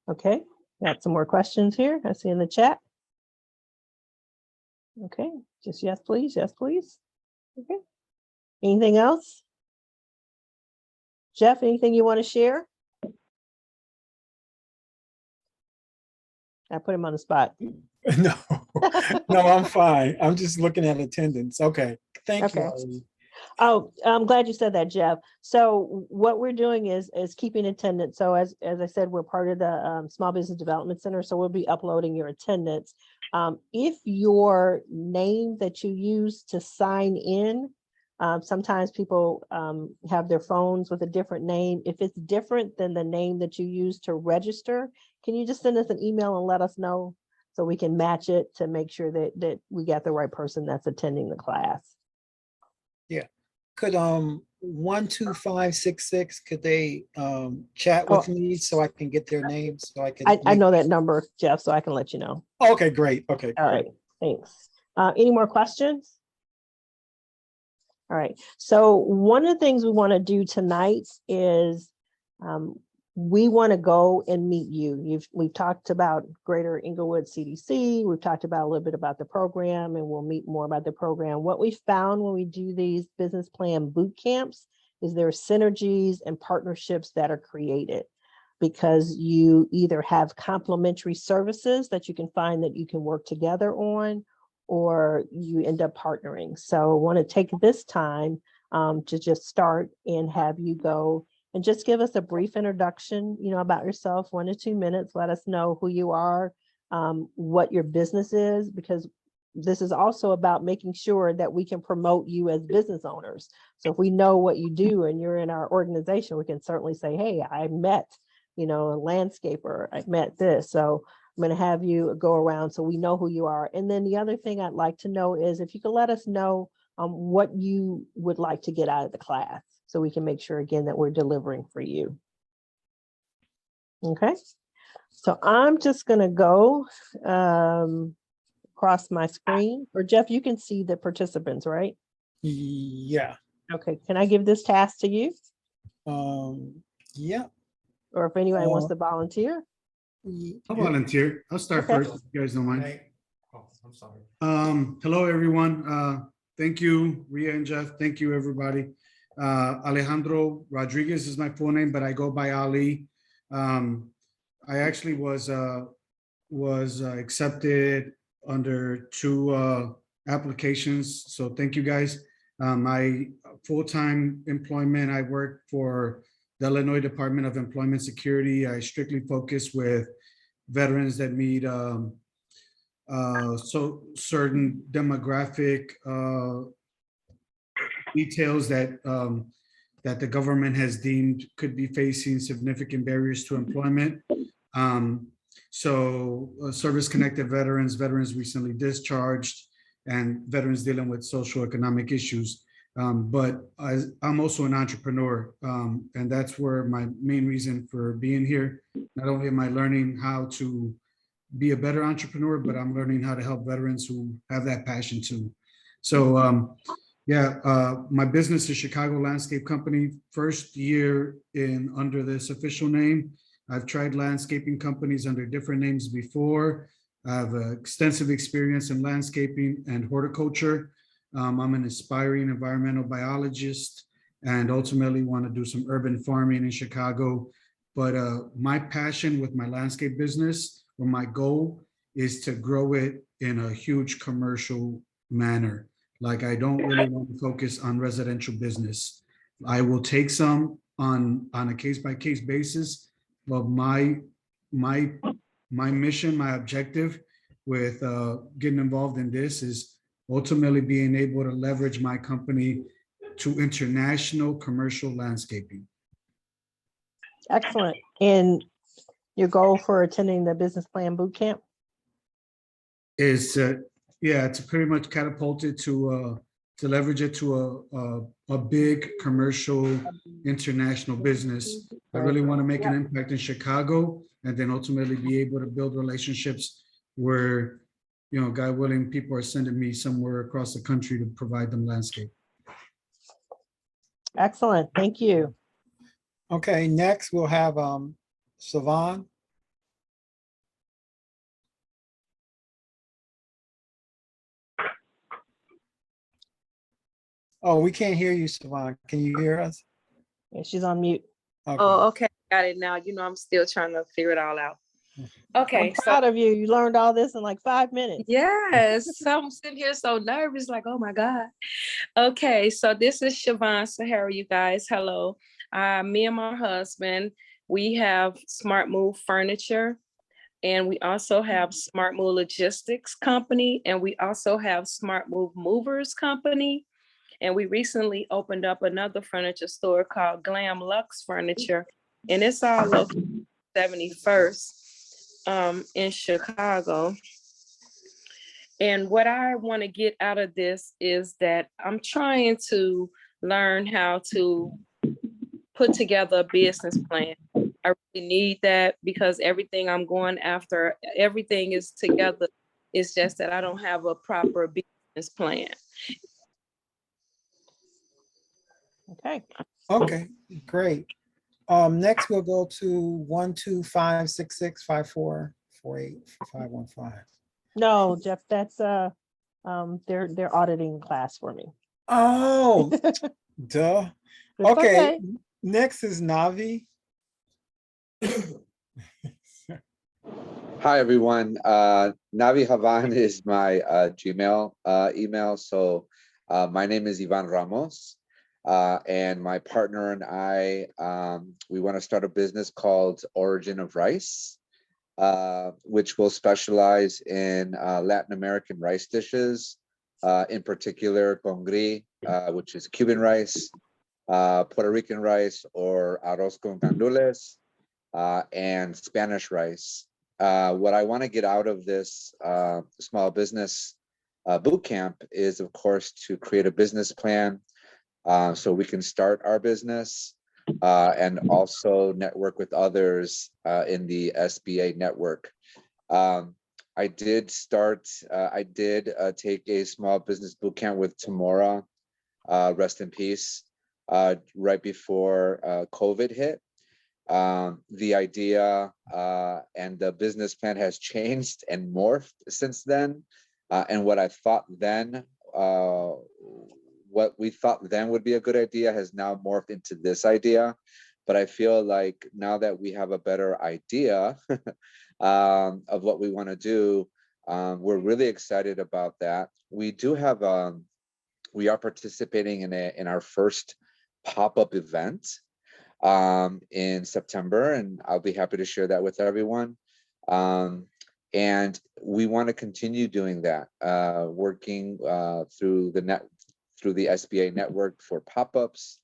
[SPEAKER 1] Okay, got some more questions here. I see in the chat. Okay, just yes, please. Yes, please. Okay. Anything else? Jeff, anything you want to share? I put him on the spot.
[SPEAKER 2] No, no, I'm fine. I'm just looking at attendance. Okay, thank you.
[SPEAKER 1] Okay.
[SPEAKER 2] Ali.
[SPEAKER 1] Oh, I'm glad you said that, Jeff. So what we're doing is keeping attendance. So as I said, we're part of the Small Business Development Center, so we'll be uploading your attendance. If your name that you use to sign in, sometimes people have their phones with a different name. If it's different than the name that you use to register, can you just send us an email and let us know so we can match it to make sure that we got the right person that's attending the class?
[SPEAKER 2] Yeah. Could 12566, could they chat with me so I can get their names so I can
[SPEAKER 1] I know that number, Jeff, so I can let you know.
[SPEAKER 2] Okay, great. Okay.
[SPEAKER 1] All right, thanks. Any more questions? All right, so one of the things we want to do tonight is we want to go and meet you. We've talked about Greater Inglewood CDC. We've talked about a little bit about the program, and we'll meet more about the program. What we found when we do these business plan boot camps is there are synergies and partnerships that are created because you either have complementary services that you can find that you can work together on, or you end up partnering. So I want to take this time to just start and have you go and just give us a brief introduction, about yourself, 1 to 2 minutes. Let us know who you are, what your business is, because this is also about making sure that we can promote you as business owners. So if we know what you do and you're in our organization, we can certainly say, hey, I met, a landscaper, I met this. So I'm going to have you go around so we know who you are. And then the other thing I'd like to know is if you could let us know what you would like to get out of the class, so we can make sure again that we're delivering for you. Okay, so I'm just going to go across my screen. Or Jeff, you can see the participants, right?
[SPEAKER 2] Yeah.
[SPEAKER 1] Okay, can I give this task to you?
[SPEAKER 2] Yeah.
[SPEAKER 1] Or if anybody wants to volunteer?
[SPEAKER 9] I'll volunteer. I'll start
[SPEAKER 1] Okay.
[SPEAKER 9] first, if you guys don't mind.
[SPEAKER 11] Oh, I'm sorry.
[SPEAKER 9] Hello, everyone. Thank you, Ria and Jeff. Thank you, everybody. Alejandro Rodriguez is my full name, but I go by Ali. I actually was accepted under 2 applications, so thank you guys. My full-time employment, I work for the Illinois Department of Employment Security. I strictly focus with veterans that meet so certain demographic details that that the government has deemed could be facing significant barriers to employment. Service-connected veterans, veterans recently discharged, and veterans dealing with social economic issues. But I'm also an entrepreneur, and that's where my main reason for being here. Not only am I learning how to be a better entrepreneur, but I'm learning how to help veterans who have that passion too. So my business is Chicago Landscape Company. First year in under this official name. I've tried landscaping companies under different names before. I have extensive experience in landscaping and horticulture. I'm an aspiring environmental biologist and ultimately want to do some urban farming in Chicago. But my passion with my landscape business, or my goal, is to grow it in a huge commercial manner. Like, I don't really want to focus on residential business. I will take some on a case-by-case basis, but my mission, my objective with getting involved in this is ultimately being able to leverage my company to international commercial landscaping.
[SPEAKER 1] Excellent. And your goal for attending the business plan boot camp?
[SPEAKER 9] Is to pretty much catapult it to to leverage it to a big commercial international business. I really want to make an impact in Chicago and then ultimately be able to build relationships where, you know, God willing, people are sending me somewhere across the country to provide them landscape.
[SPEAKER 1] Excellent. Thank you.
[SPEAKER 2] Okay, next we'll have Sivan. Oh, we can't hear you, Sivan. Can you hear us?
[SPEAKER 1] Yeah, she's on mute.
[SPEAKER 2] Okay.
[SPEAKER 4] Oh, okay, got it now. You know, I'm still trying to figure it all out. Okay,
[SPEAKER 1] I'm
[SPEAKER 4] so
[SPEAKER 1] proud of you. You learned all this in like 5 minutes.
[SPEAKER 4] yes, I'm sitting here so nervous, like, oh my God. Okay, so this is Siobhan Sahara, you guys. Hello. Me and my husband, we have Smart Move Furniture, and we also have Smart Move Logistics Company, and we also have Smart Move Movers Company. And we recently opened up another furniture store called Glam Lux Furniture, and it's all located 71st in Chicago. And what I want to get out of this is that I'm trying to learn how to put together a business plan. I really need that because everything I'm going after, everything is together. It's just that I don't have a proper business plan.
[SPEAKER 1] Okay.
[SPEAKER 2] Okay, great. Next we'll go to 1256654485515.
[SPEAKER 1] No, Jeff, that's they're auditing class for me.
[SPEAKER 2] Oh, duh.
[SPEAKER 1] It's
[SPEAKER 2] Okay, next is Navi.
[SPEAKER 11] Hi, everyone. Navi Havan is my Gmail email. So my name is Ivan Ramos. And my partner and I, we want to start a business called Origin of Rice, which will specialize in Latin American rice dishes, in particular congri, which is Cuban rice, Puerto Rican rice, or arroz con gandules, and Spanish rice. What I want to get out of this small business boot camp is, of course, to create a business plan, so we can start our business and also network with others in the SBA network. I did take a small business boot camp with Tamora, rest in peace, right before COVID hit. The idea and the business plan has changed and morphed since then. And what I thought then, what we thought then would be a good idea has now morphed into this idea. But I feel like now that we have a better idea of what we want to do, we're really excited about that. We do have, we are participating in our first pop-up event in September, and I'll be happy to share that with everyone. And we want to continue doing that, working through the SBA network for pop-ups.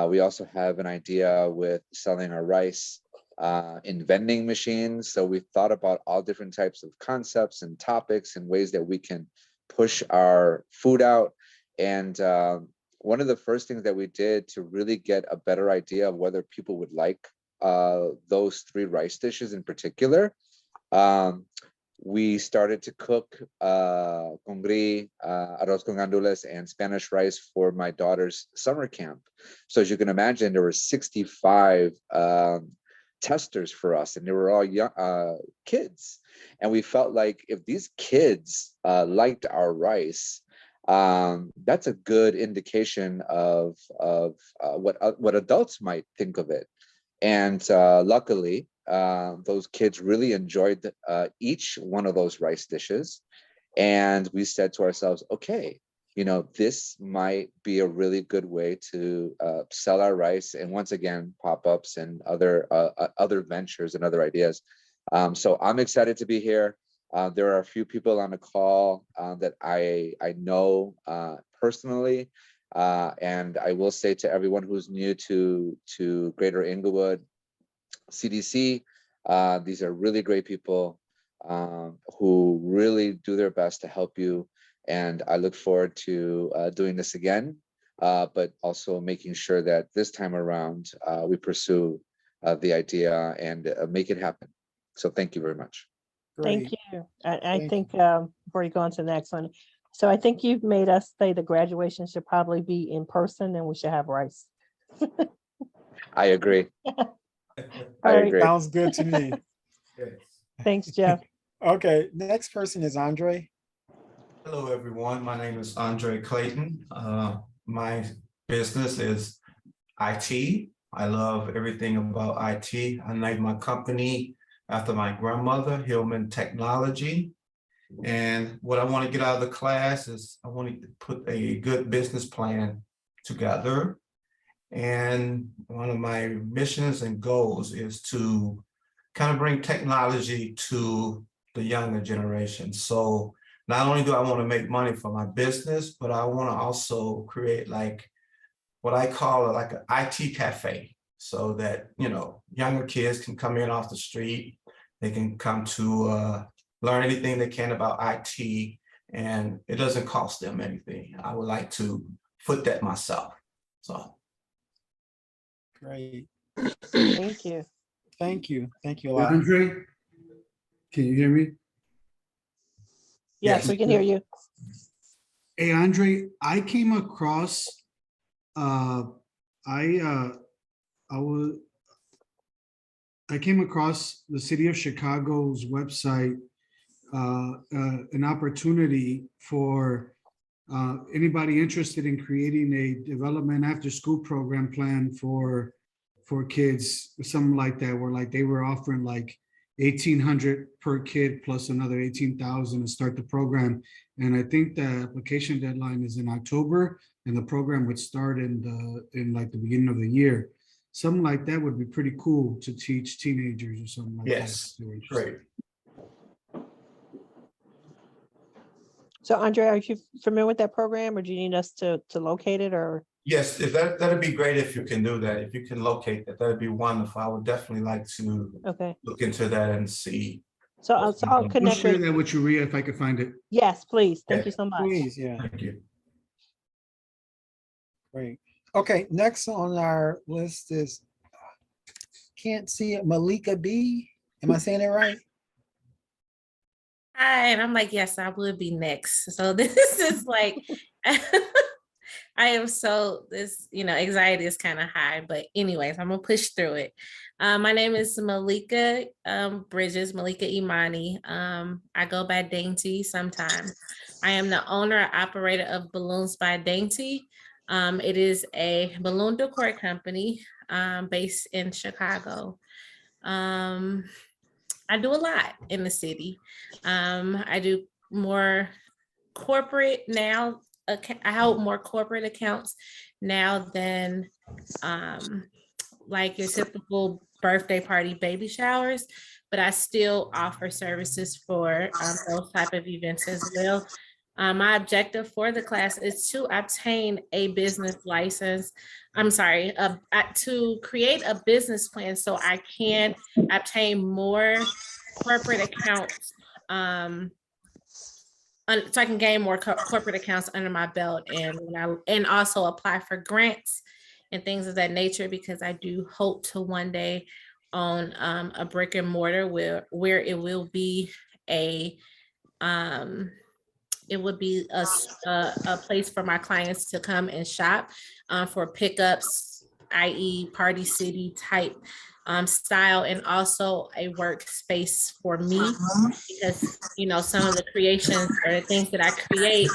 [SPEAKER 11] We also have an idea with selling our rice in vending machines. So we've thought about all different types of concepts and topics and ways that we can push our food out. And one of the first things that we did to really get a better idea of whether people would like those 3 rice dishes in particular, we started to cook congri, arroz con gandules, and Spanish rice for my daughter's summer camp. So as you can imagine, there were 65 testers for us, and they were all young kids. And we felt like if these kids liked our rice, that's a good indication of what adults might think of it. And luckily, those kids really enjoyed each one of those rice dishes. And we said to ourselves, okay, you know, this might be a really good way to sell our rice. And once again, pop-ups and other ventures and other ideas. So I'm excited to be here. There are a few people on the call that I know personally. And I will say to everyone who's new to Greater Inglewood Cdc, these are really great people who really do their best to help you And I look forward to doing this again, but also making sure that this time around we pursue the idea and make it happen. So thank you very much.
[SPEAKER 1] Thank
[SPEAKER 2] Great.
[SPEAKER 1] you. I
[SPEAKER 2] Thank
[SPEAKER 1] think before you go on to the next one, so I think you've made us say the graduation should probably be in person and we should have rice.
[SPEAKER 11] I agree.
[SPEAKER 1] All
[SPEAKER 11] I
[SPEAKER 1] right.
[SPEAKER 11] agree.
[SPEAKER 2] Sounds good to me.
[SPEAKER 1] Thanks, Jeff.
[SPEAKER 2] Okay, next person is Andre.
[SPEAKER 12] Hello, everyone. My name is Andre Clayton. My business is IT. I love everything about IT. I named my company after my grandmother, Hillman Technology. And what I want to get out of the class is I want to put a good business plan together. And one of my missions and goals is to kind of bring technology to the younger generation. So not only do I want to make money for my business, but I want to also create like what I call like an IT cafe, so that, you know, younger kids can come in off the street. They can come to learn anything they can about IT, and it doesn't cost them anything. I would like to foot that myself. So.
[SPEAKER 2] Great.
[SPEAKER 1] Thank you.
[SPEAKER 2] Thank you. Thank you a lot.
[SPEAKER 9] Andre, can you hear me?
[SPEAKER 1] Yes, we can hear you.
[SPEAKER 9] Hey, Andre, I came across, I came across the city of Chicago's website, an opportunity for anybody interested in creating a development after school program plan for kids, something like that, where like they were offering like 1,800 per kid plus another 18,000 to start the program. And I think the application deadline is in October, and the program would start in like the beginning of the year. Something like that would be pretty cool to teach teenagers or something like that.
[SPEAKER 12] Yes, great.
[SPEAKER 1] So Andre, are you familiar with that program, or do you need us to locate it, or?
[SPEAKER 12] Yes, if that'd be great if you can do that. If you can locate that, that'd be wonderful. I would definitely like to look into that and see.
[SPEAKER 1] So I'll
[SPEAKER 9] I'll
[SPEAKER 1] connect
[SPEAKER 9] share
[SPEAKER 1] with,
[SPEAKER 9] that with you, Rhea, if I could find it.
[SPEAKER 1] yes, please. Thank you so much.
[SPEAKER 2] Please, yeah.
[SPEAKER 12] Thank you.
[SPEAKER 2] Great. Okay, next on our list is, can't see it, Malika B. Am I saying it right?
[SPEAKER 10] Hi, and I'm like, yes, I would be next. So this is like, I am so, anxiety is kind of high, but anyways, I'm gonna push through it. My name is Malika Bridges, Malika Imani. I go by Dainty sometimes. I am the owner and operator of Balloons by Dainty. It is a balloon decor company based in Chicago. I do a lot in the city. I do more corporate now. I hold more corporate accounts now than like your typical birthday party, baby showers, but I still offer services for those type of events as well. My objective for the class is to obtain a business license. I'm sorry, to create a business plan so I can obtain more corporate accounts, so I can gain more corporate accounts under my belt, and also apply for grants and things of that nature, because I do hope to one day own a brick and mortar where it will be a place for my clients to come and shop for pickups, i.e. Party City type style, and also a workspace for me, because some of the creations or the things that I create,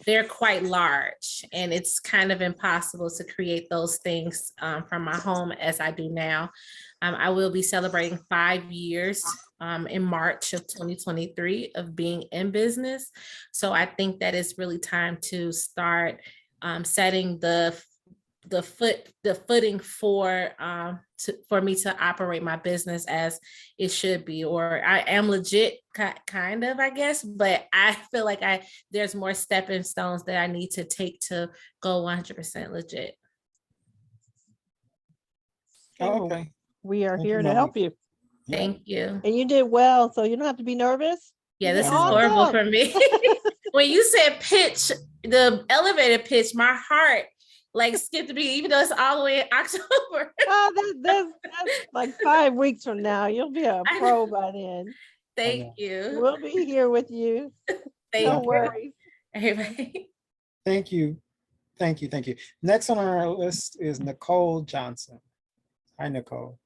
[SPEAKER 10] they're quite large, and it's kind of impossible to create those things from my home as I do now. I will be celebrating 5 years in March of 2023 of being in business. So I think that it's really time to start setting the footing for me to operate my business as it should be, or I am legit kind of, I guess, but I feel like there's more stepping stones that I need to take to go 100% legit.
[SPEAKER 2] Okay.
[SPEAKER 1] We are here to help you.
[SPEAKER 10] Thank you.
[SPEAKER 1] And you did well, so you don't have to be nervous.
[SPEAKER 10] Yeah, this is
[SPEAKER 1] All
[SPEAKER 10] horrible
[SPEAKER 1] up.
[SPEAKER 10] for me. When you said pitch, the elevator pitch, my heart like skipped a beat, even though it's all the way in October.
[SPEAKER 1] Oh, that's like 5 weeks from now. You'll be a
[SPEAKER 10] I
[SPEAKER 1] pro by then.
[SPEAKER 10] Thank you.
[SPEAKER 1] We'll be here with you.
[SPEAKER 10] Thank
[SPEAKER 1] No
[SPEAKER 10] you.
[SPEAKER 1] worries.
[SPEAKER 10] Everybody.
[SPEAKER 2] Thank you. Thank you. Thank you. Next on our list is Nicole Johnson. Hi, Nicole.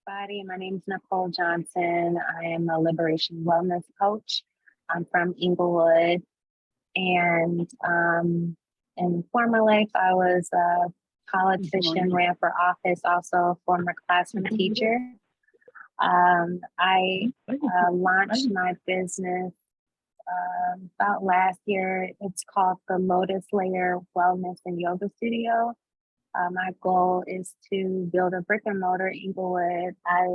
[SPEAKER 6] Everybody, my name is Nicole Johnson. I am a liberation wellness coach. I'm from Inglewood, and in former life, I was a politician, ran for office, also a former classroom teacher. I launched my business about last year. It's called the Lotus Layer Wellness and Yoga Studio. My goal is to build a brick and mortar in Inglewood. I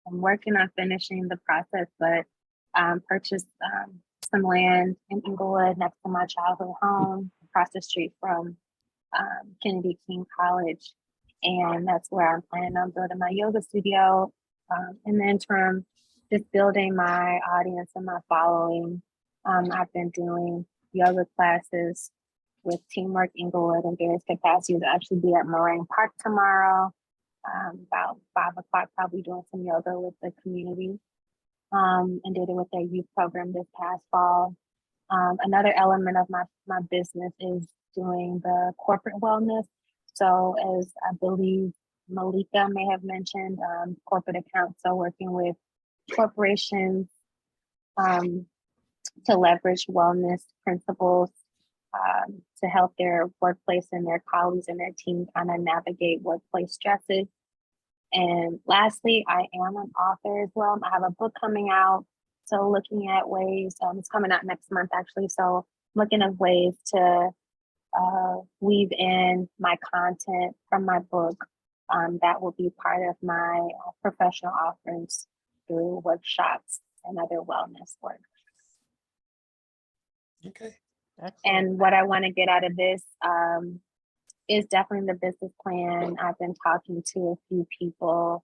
[SPEAKER 6] am working on finishing the process, but purchased some land in Inglewood next to my childhood home, across the street from Kennedy King College. And that's where I'm planning on building my yoga studio. In the interim, just building my audience and my following. I've been doing yoga classes with Teamwork Inglewood in various capacities. I'll actually be at Moraine Park tomorrow, about 5 o'clock, probably doing some yoga with the community, and did it with their youth program this past fall. Another element of my business is doing the corporate wellness. So as I believe Malika may have mentioned, corporate accounts, so working with corporations to leverage wellness principles to help their workplace and their colleagues and their team kind of navigate workplace stresses. And lastly, I am an author as well. I have a book coming out. So looking at ways, it's coming out next month actually. So looking at ways to weave in my content from my book that will be part of my professional offerings through workshops and other wellness work.
[SPEAKER 2] Okay.
[SPEAKER 1] Excellent.
[SPEAKER 6] And what I want to get out of this is definitely the business plan. I've been talking to a few people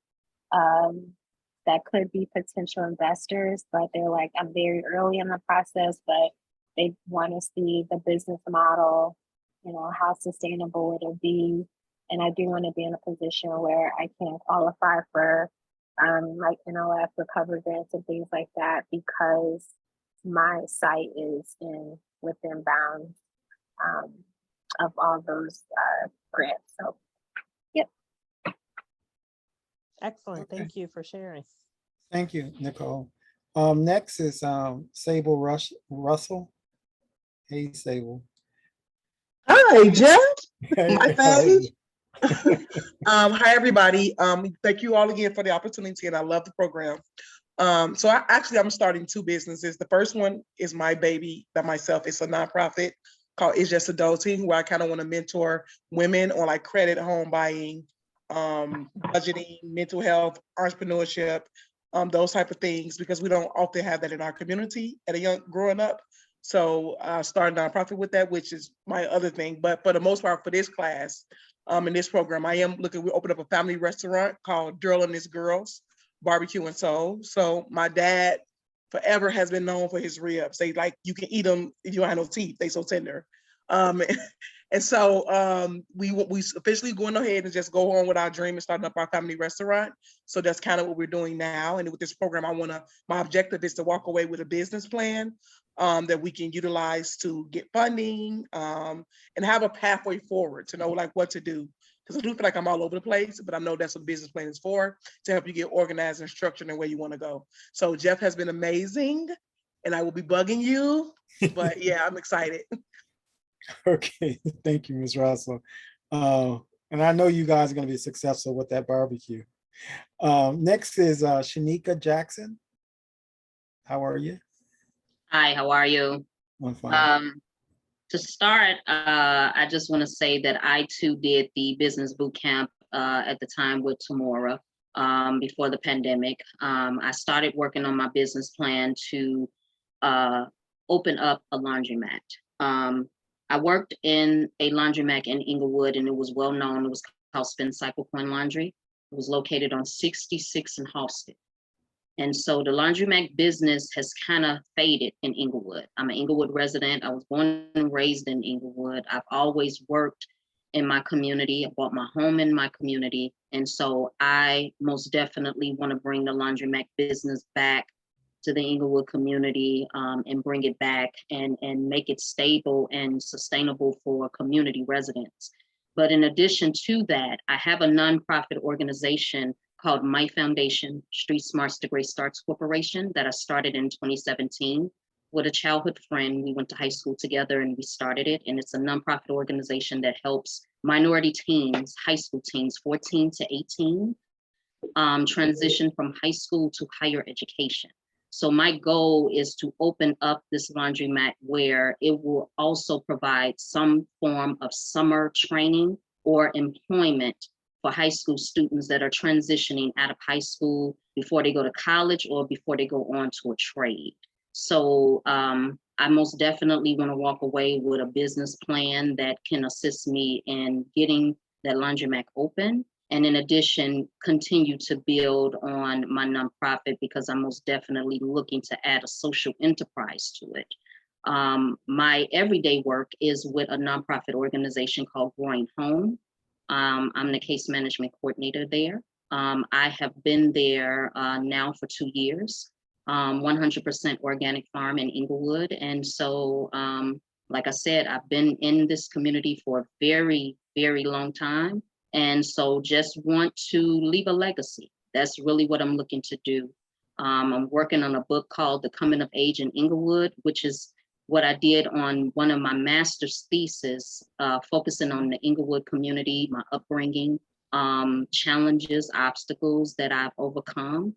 [SPEAKER 6] that could be potential investors, but they're like, I'm very early in the process, but they want to see the business model, how sustainable it'll be. And I do want to be in a position where I can qualify for like NOF recovery grants and things like that, because my site is within bounds of all those grants. So, yep.
[SPEAKER 1] Excellent.
[SPEAKER 2] Okay.
[SPEAKER 1] Thank you for sharing.
[SPEAKER 2] Thank you, Nicole. Next is Sable Russell. Hey, Sable.
[SPEAKER 3] Hi, Jeff.
[SPEAKER 2] Hey,
[SPEAKER 3] My
[SPEAKER 2] how are you?
[SPEAKER 3] Hi, everybody. Thank you all again for the opportunity, and I love the program. So I'm starting 2 businesses. The first one is my baby by myself. It's a nonprofit called It's Just Adulting, where I kind of want to mentor women on like credit, home buying, budgeting, mental health, entrepreneurship, those type of things, because we don't often have that in our community at a young growing up. So I started a nonprofit with that, which is my other thing. But for the most part, for this class, in this program, we opened up a family restaurant called Girl and His Girls Barbecue and Soul. So my dad forever has been known for his ribs. They like, you can eat them if you don't have no teeth. They so tender. And so we officially going ahead and just go on with our dream and starting up our family restaurant. So that's kind of what we're doing now. And with this program, my objective is to walk away with a business plan that we can utilize to get funding and have a pathway forward to know like what to do. Because I do feel like I'm all over the place, but I know that's what the business plan is for, to help you get organized and structured in where you want to go. So Jeff has been amazing, and I will be bugging you, but yeah, I'm excited.
[SPEAKER 2] Okay, thank you, Ms. Russell. And I know you guys are going to be successful with that barbecue. Next is Shanika Jackson. How are you?
[SPEAKER 7] Hi, how are you?
[SPEAKER 2] I'm fine.
[SPEAKER 7] To start, I just want to say that I too did the business boot camp at the time with Tamora before the pandemic. I started working on my business plan to open up a laundromat. I worked in a laundromat in Inglewood, and it was well known. It was called Spin Cycle Coin Laundry. It was located on 66 in Halsted. And so the laundromat business has kind of faded in Inglewood. I'm an Inglewood resident. I was born and raised in Inglewood. I've always worked in my community. I bought my home in my community. And so I most definitely want to bring the laundromat business back to the Inglewood community, and bring it back and make it stable and sustainable for community residents. But in addition to that, I have a nonprofit organization called My Foundation Street Smarts to Great Starts Corporation that I started in 2017 with a childhood friend. We went to high school together and we started it. And it's a nonprofit organization that helps minority teens, high school teens, 14 to 18, transition from high school to higher education. So my goal is to open up this laundromat where it will also provide some form of summer training or employment for high school students that are transitioning out of high school before they go to college or before they go on to a trade. So I most definitely want to walk away with a business plan that can assist me in getting that laundromat open. And in addition, continue to build on my nonprofit because I'm most definitely looking to add a social enterprise to it. My everyday work is with a nonprofit organization called Growing Home. I'm the case management coordinator there. I have been there now for 2 years, 100% organic farm in Inglewood. And so, like I said, I've been in this community for a very, very long time. And so just want to leave a legacy. That's really what I'm looking to do. I'm working on a book called The Coming of Age in Inglewood, which is what I did on one of my master's thesis, focusing on the Inglewood community, my upbringing, challenges, obstacles that I've overcome.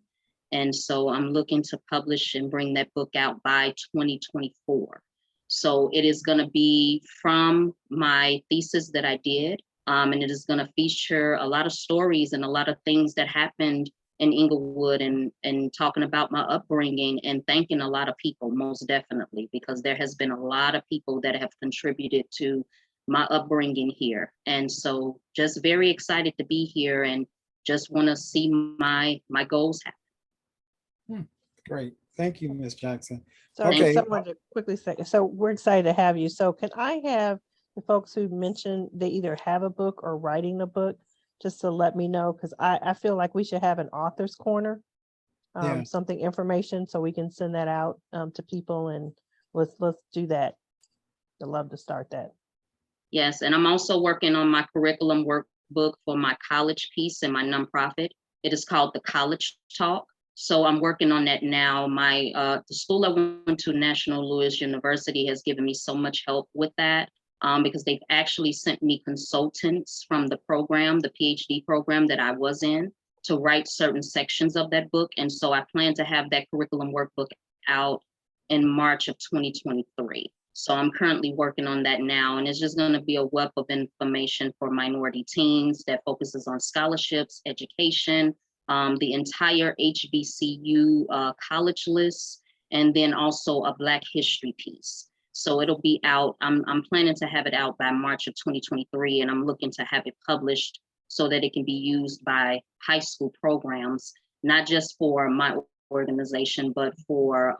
[SPEAKER 7] And so I'm looking to publish and bring that book out by 2024. So it is going to be from my thesis that I did. And it is going to feature a lot of stories and a lot of things that happened in Inglewood and talking about my upbringing and thanking a lot of people, most definitely, because there has been a lot of people that have contributed to my upbringing here. And so just very excited to be here and just want to see my goals happen.
[SPEAKER 2] Great. Thank you, Ms. Jackson.
[SPEAKER 1] So
[SPEAKER 2] Okay.
[SPEAKER 1] someone to quickly say, so we're excited to have you. So can I have the folks who mentioned they either have a book or writing a book, just to let me know, because I feel like we should have an author's corner,
[SPEAKER 2] Yeah.
[SPEAKER 1] something information, so we can send that out to people, and let's do that. I'd love to start that.
[SPEAKER 7] Yes, and I'm also working on my curriculum workbook for my college piece and my nonprofit. It is called The College Talk. So I'm working on that now. My the school I went to, National Louis University, has given me so much help with that. Because they've actually sent me consultants from the program, the PhD program that I was in, to write certain sections of that book. And so I plan to have that curriculum workbook out in March of 2023. So I'm currently working on that now. And it's just going to be a web of information for minority teens that focuses on scholarships, education, the entire HBCU college list, and then also a Black history piece. So it'll be out. I'm planning to have it out by March of 2023, and I'm looking to have it published so that it can be used by high school programs, not just for my organization, but for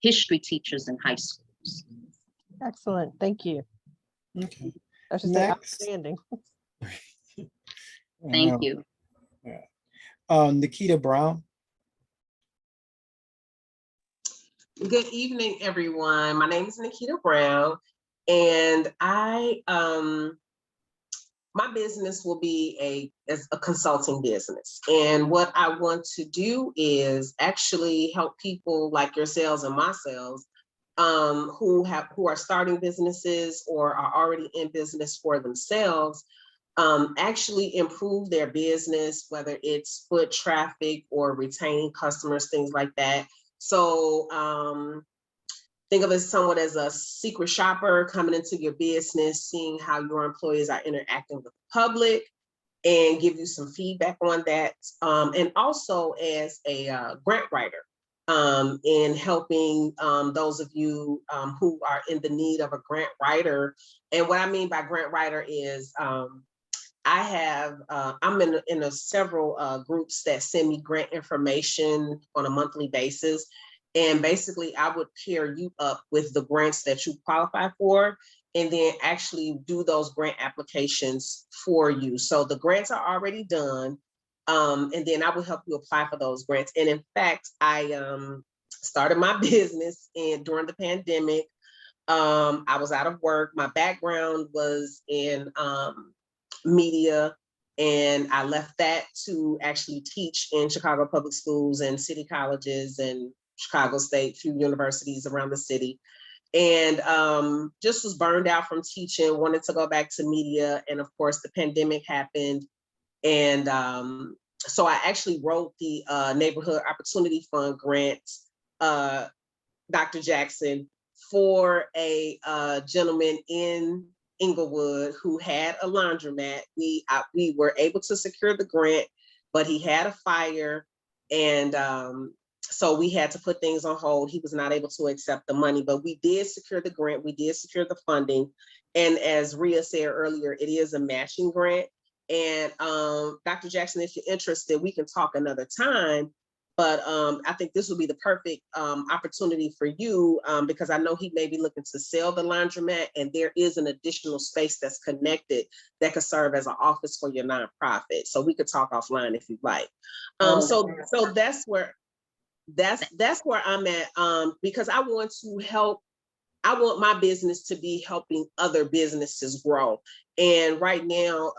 [SPEAKER 7] history teachers in high schools.
[SPEAKER 1] Excellent. Thank you.
[SPEAKER 2] Okay.
[SPEAKER 1] I should say
[SPEAKER 2] Next.
[SPEAKER 1] outstanding.
[SPEAKER 7] Thank you.
[SPEAKER 2] Yeah. Nikita Brown.
[SPEAKER 13] Good evening, everyone. My name is Nikita Brown, and my business will be a consulting business. And what I want to do is actually help people like yourselves and myself who are starting businesses or are already in business for themselves, actually improve their business, whether it's foot traffic or retaining customers, things like that. So think of it somewhat as a secret shopper coming into your business, seeing how your employees are interacting with the public, and give you some feedback on that. And also as a grant writer in helping those of you who are in the need of a grant writer. And what I mean by grant writer is I'm in several groups that send me grant information on a monthly basis. And basically I would pair you up with the grants that you qualify for, and then actually do those grant applications for you. So the grants are already done. And then I will help you apply for those grants. And in fact, I started my business during the pandemic. I was out of work. My background was in media, and I left that to actually teach in Chicago public schools and city colleges and Chicago State, few universities around the city. And just was burned out from teaching, wanted to go back to media. And of course, the pandemic happened. And so I actually wrote the Neighborhood Opportunity Fund grant, Dr. Jackson, for a gentleman in Inglewood who had a laundromat. We were able to secure the grant, but he had a fire, and so we had to put things on hold. He was not able to accept the money, but we did secure the grant. We did secure the funding. And as Rhea said earlier, it is a matching grant. And Dr. Jackson, if you're interested, we can talk another time. But I think this will be the perfect opportunity for you, because I know he may be looking to sell the laundromat, and there is an additional space that's connected that could serve as an office for your nonprofit. So we could talk offline if you'd like. So that's where I'm at, because I want to help. I want my business to be helping other businesses grow. And right now,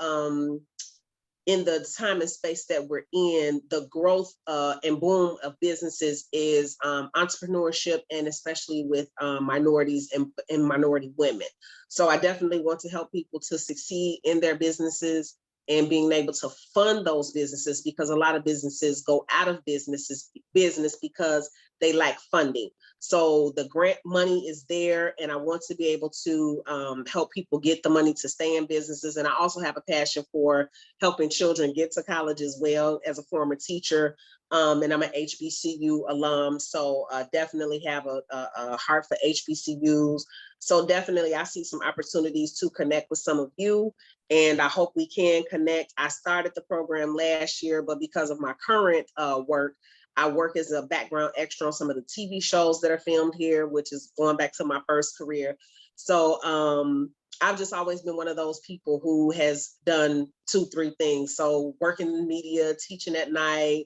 [SPEAKER 13] in the time and space that we're in, the growth and boom of businesses is entrepreneurship, and especially with minorities and minority women. So I definitely want to help people to succeed in their businesses and being able to fund those businesses, because a lot of businesses go out of business because they lack funding. So the grant money is there, and I want to be able to help people get the money to stay in businesses. And I also have a passion for helping children get to college as well, as a former teacher. And I'm an HBCU alum, so definitely have a heart for HBCUs. So definitely I see some opportunities to connect with some of you, and I hope we can connect. I started the program last year, but because of my current work, I work as a background extra on some of the TV shows that are filmed here, which is going back to my first career. So I've just always been one of those people who has done 2-3 things. So working in media, teaching at night,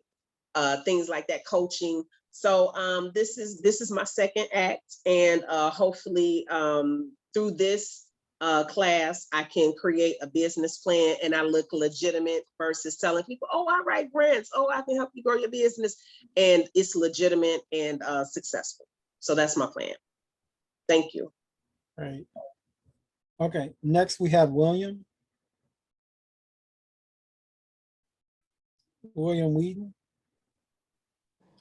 [SPEAKER 13] things like that, coaching. So this is my second act, and hopefully through this class, I can create a business plan and I look legitimate versus telling people, oh, I write grants, oh, I can help you grow your business, and it's legitimate and successful. So that's my plan. Thank you.
[SPEAKER 2] Right. Okay, next we have William Whedon.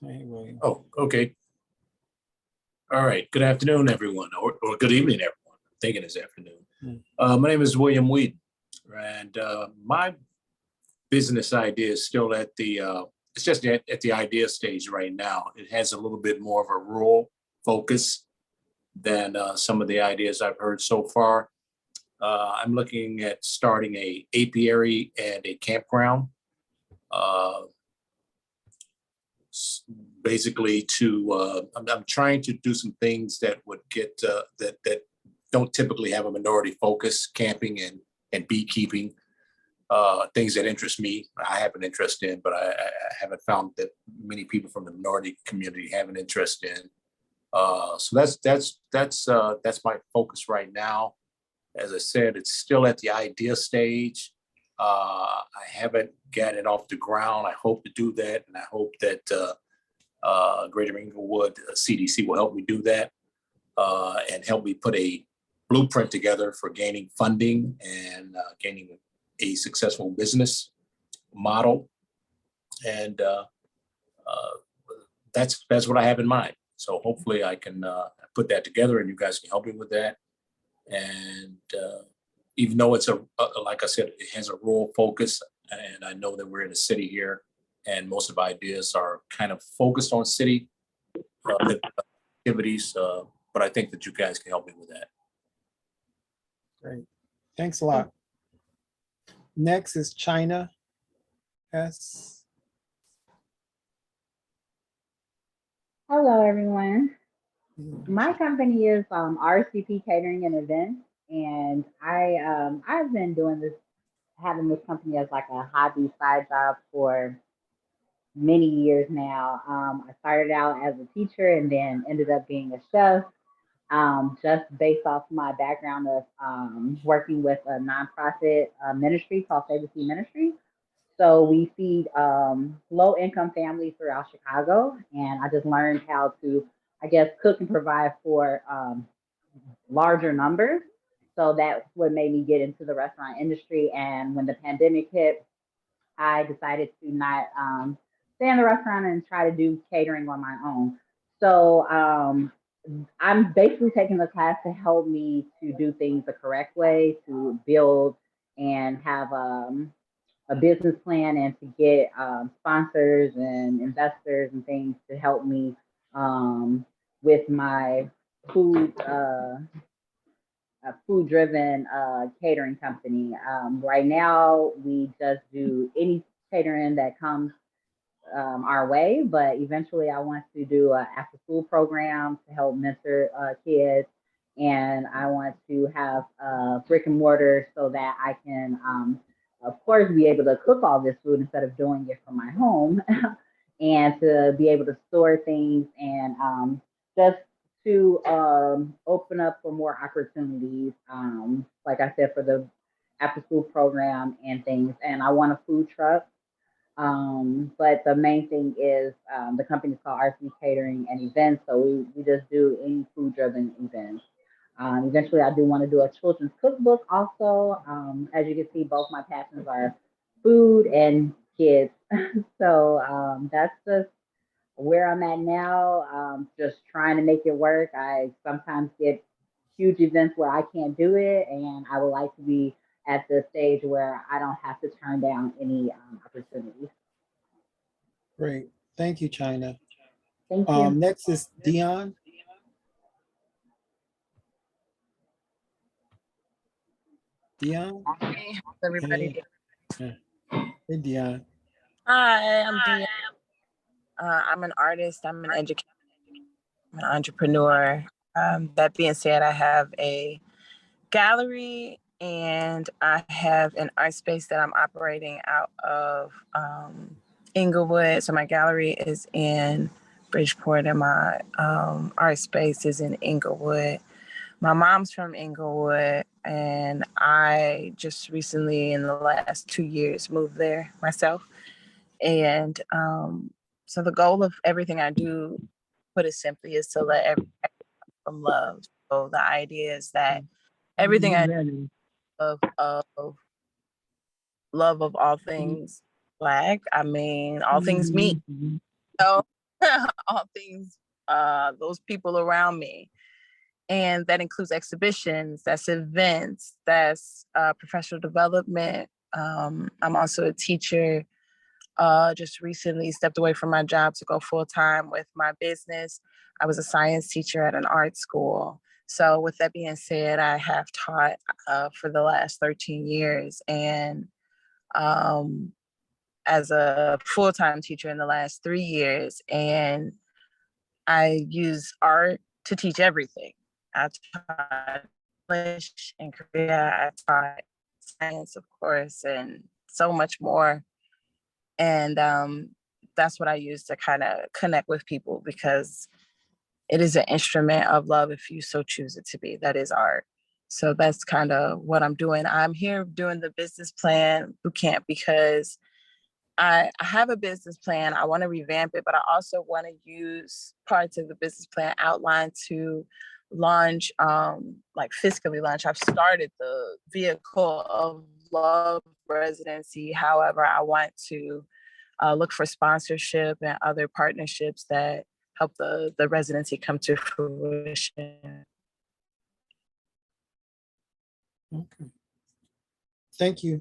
[SPEAKER 2] Hey, William.
[SPEAKER 14] Oh, okay. All right. Good afternoon, everyone, or good evening, everyone. I'm thinking it's afternoon. My name is William Whedon, and my business idea is still at the, it's just at the idea stage right now. It has a little bit more of a rural focus than some of the ideas I've heard so far. I'm looking at starting a apiary and a campground. Basically I'm trying to do some things that would get that don't typically have a minority focus, camping and beekeeping, things that interest me. I have an interest in, but I haven't found that many people from the minority community have an interest in. So that's my focus right now. As I said, it's still at the idea stage. I haven't gotten it off the ground. I hope to do that, and I hope that Greater Inglewood CDC will help me do that and help me put a blueprint together for gaining funding and gaining a successful business model. And that's what I have in mind. So hopefully I can put that together, and you guys can help me with that. And even though it's like I said, it has a rural focus, and I know that we're in a city here, and most of our ideas are kind of focused on city activities, but I think that you guys can help me with that.
[SPEAKER 2] Great, thanks a lot. Next is China S.
[SPEAKER 15] Hello, everyone. My company is RCP Catering and Events, and I've been doing this, having this company as like a hobby side job for many years now. I started out as a teacher and then ended up being a chef, just based off my background of working with a nonprofit ministry called Save the Sea Ministry. So we feed low income families throughout Chicago. And I just learned how to, I guess, cook and provide for larger numbers. So that's what made me get into the restaurant industry. And when the pandemic hit, I decided to not stay in the restaurant and try to do catering on my own. So I'm basically taking the class to help me to do things the correct way, to build and have a business plan and to get sponsors and investors and things to help me with my food-driven catering company. Right now, we just do any catering that comes our way, but eventually I want to do an after-school program to help mentor kids, and I want to have brick and mortar so that I can, of course, be able to cook all this food instead of doing it from my home, and to be able to store things and just to open up for more opportunities, like I said, for the after school program and things. And I want a food truck. But the main thing is the company's called RC Catering and Events. So we just do any food driven events. Eventually, I do want to do a children's cookbook also. As you can see, both my passions are food and kids. So that's just where I'm at now, just trying to make it work. I sometimes get huge events where I can't do it, and I would like to be at the stage where I don't have to turn down any opportunities.
[SPEAKER 2] Great. Thank you, China.
[SPEAKER 15] Thank you.
[SPEAKER 2] Next is Dion. Dion?
[SPEAKER 8] Hey, how's everybody doing?
[SPEAKER 2] Hey, Dion.
[SPEAKER 8] Hi, I'm Dion. I'm an artist. I'm an educator. I'm an entrepreneur. That being said, I have a gallery and I have an art space that I'm operating out of Inglewood. So my gallery is in Bridgeport and my art space is in Inglewood. My mom's from Inglewood and I just recently in the last 2 years moved there myself. And so the goal of everything I do, put it simply, is to let everybody from love. So the idea is that everything I do of love of all things Black, I mean all things me. So all things those people around me. And that includes exhibitions, that's events, that's professional development. I'm also a teacher. Just recently stepped away from my job to go full time with my business. I was a science teacher at an art school. So with that being said, I have taught for the last 13 years and as a full-time teacher in the last 3 years. And I use art to teach everything. I taught English and Korea, I taught science, of course, and so much more. And that's what I use to kind of connect with people because it is an instrument of love if you so choose it to be. That is art. So that's kind of what I'm doing. I'm here doing the business plan bootcamp because I have a business plan. I want to revamp it, but I also want to use parts of the business plan outline to launch, like fiscally launch. I've started the vehicle of love residency. However, I want to look for sponsorship and other partnerships that help the residency come to fruition.
[SPEAKER 2] Okay. Thank you.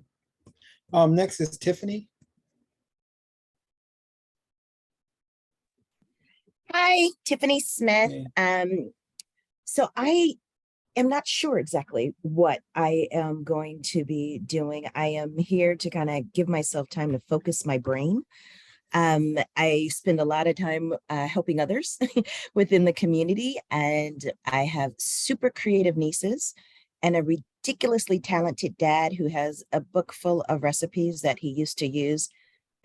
[SPEAKER 2] Next is Tiffany.
[SPEAKER 5] Hi, Tiffany Smith.
[SPEAKER 2] Hey.
[SPEAKER 5] So I am not sure exactly what I am going to be doing. I am here to kind of give myself time to focus my brain. I spend a lot of time helping others within the community, and I have super creative nieces and a ridiculously talented dad who has a book full of recipes that he used to use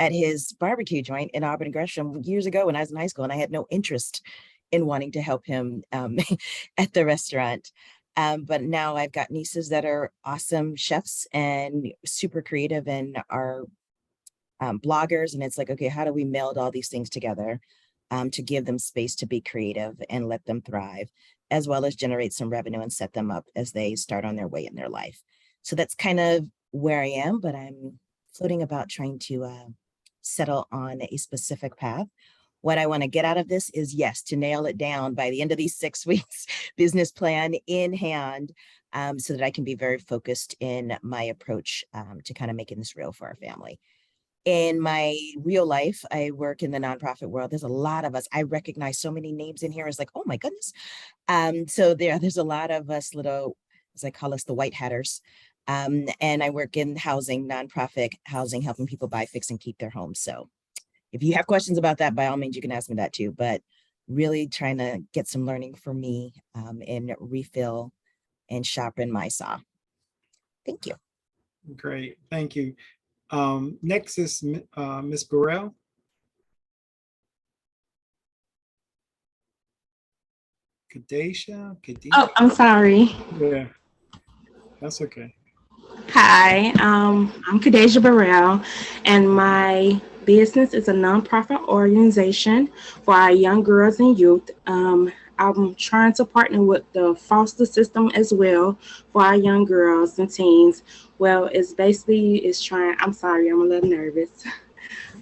[SPEAKER 5] at his barbecue joint in Auburn and Gresham years ago when I was in high school, and I had no interest in wanting to help him at the restaurant. But now I've got nieces that are awesome chefs and super creative and are bloggers. And it's like, okay, how do we meld all these things together to give them space to be creative and let them thrive, as well as generate some revenue and set them up as they start on their way in their life. So that's kind of where I am, but I'm floating about trying to settle on a specific path. What I want to get out of this is, yes, to nail it down by the end of these 6 weeks, business plan in hand, so that I can be very focused in my approach to kind of making this real for our family. In my real life, I work in the nonprofit world. There's a lot of us. I recognize so many names in here. It's like, oh my goodness. So there's a lot of us little, as I call us, the white hatters. And I work in housing, nonprofit housing, helping people buy, fix, and keep their homes. So if you have questions about that, by all means, you can ask me that too. But really trying to get some learning for me and refill and sharpen my saw. Thank you.
[SPEAKER 2] Great, thank you. Next is Ms. Burrell. Kadesha?
[SPEAKER 16] Oh, I'm sorry.
[SPEAKER 2] Yeah, that's okay.
[SPEAKER 16] Hi, I'm Kadeja Burrell, and my business is a nonprofit organization for our young girls and youth. I'm trying to partner with the foster system as well for our young girls and teens. Well, I'm sorry, I'm a little nervous.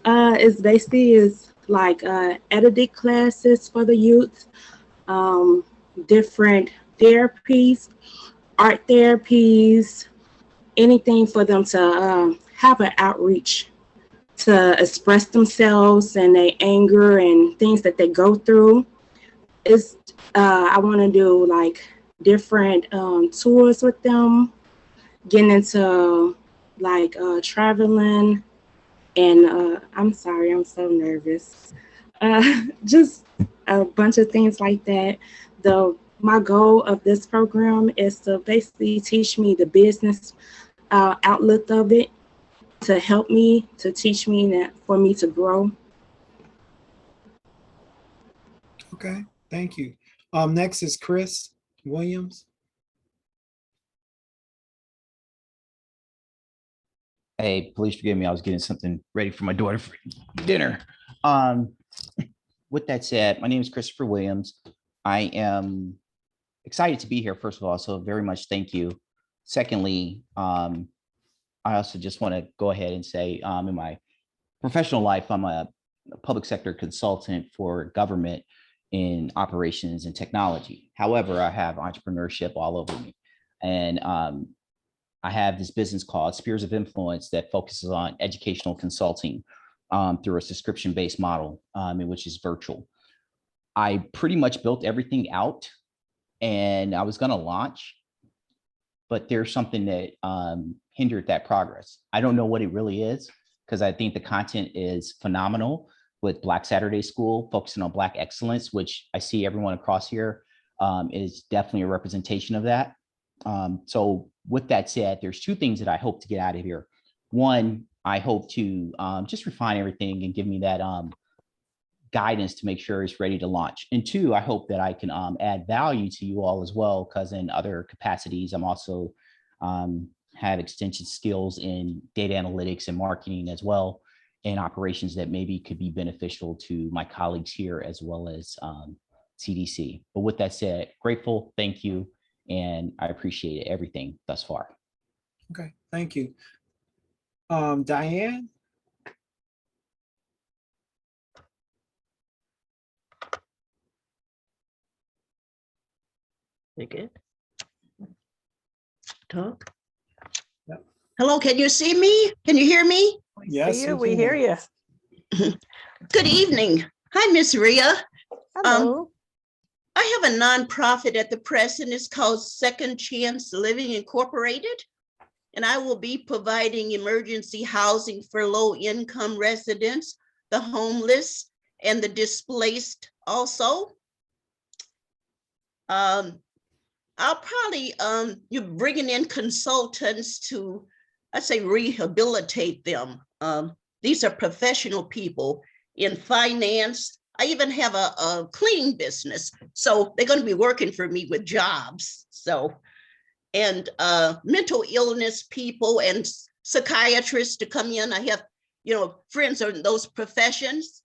[SPEAKER 16] It's like etiquette classes for the youth, different therapies, art therapies, anything for them to have an outreach to express themselves and their anger and things that they go through. I want to do like different tours with them, getting into like traveling, and I'm sorry, I'm so nervous. Just a bunch of things like that. My goal of this program is to basically teach me the business outlook of it, to help me, to teach me that for me to grow.
[SPEAKER 2] Okay, thank you. Next is Chris Williams.
[SPEAKER 17] Hey, please forgive me. I was getting something ready for my daughter for dinner. With that said, my name is Christopher Williams. I am excited to be here, first of all, so very much thank you. Secondly, I also just want to go ahead and say in my professional life, I'm a public sector consultant for government in operations and technology. However, I have entrepreneurship all over me. And I have this business called Spheres of Influence that focuses on educational consulting through a subscription-based model, which is virtual. I pretty much built everything out and I was going to launch, but there's something that hindered that progress. I don't know what it really is, because I think the content is phenomenal with Black Saturday School, focusing on Black excellence, which I see everyone across here is definitely a representation of that. So with that said, there's two things that I hope to get out of here. One, I hope to just refine everything and give me that guidance to make sure it's ready to launch. And two, I hope that I can add value to you all as well, because in other capacities, I'm also have extension skills in data analytics and marketing as well, and operations that maybe could be beneficial to my colleagues here as well as CDC. But with that said, grateful, thank you, and I appreciate everything thus far.
[SPEAKER 2] Okay, thank you. Diane?
[SPEAKER 18] You good? Talk.
[SPEAKER 2] Yep.
[SPEAKER 18] Hello, can you see me? Can you hear me?
[SPEAKER 2] Yes,
[SPEAKER 1] we hear you.
[SPEAKER 18] Good evening. Hi, Miss Ria.
[SPEAKER 1] Hello.
[SPEAKER 18] I have a nonprofit at the present. It's called Second Chance Living Incorporated. And I will be providing emergency housing for low-income residents, the homeless, and the displaced also. I'll probably, you're bringing in consultants to, I say, rehabilitate them. These are professional people in finance. I even have a cleaning business. So they're going to be working for me with jobs. So, and mental illness people and psychiatrists to come in. I have, friends in those professions.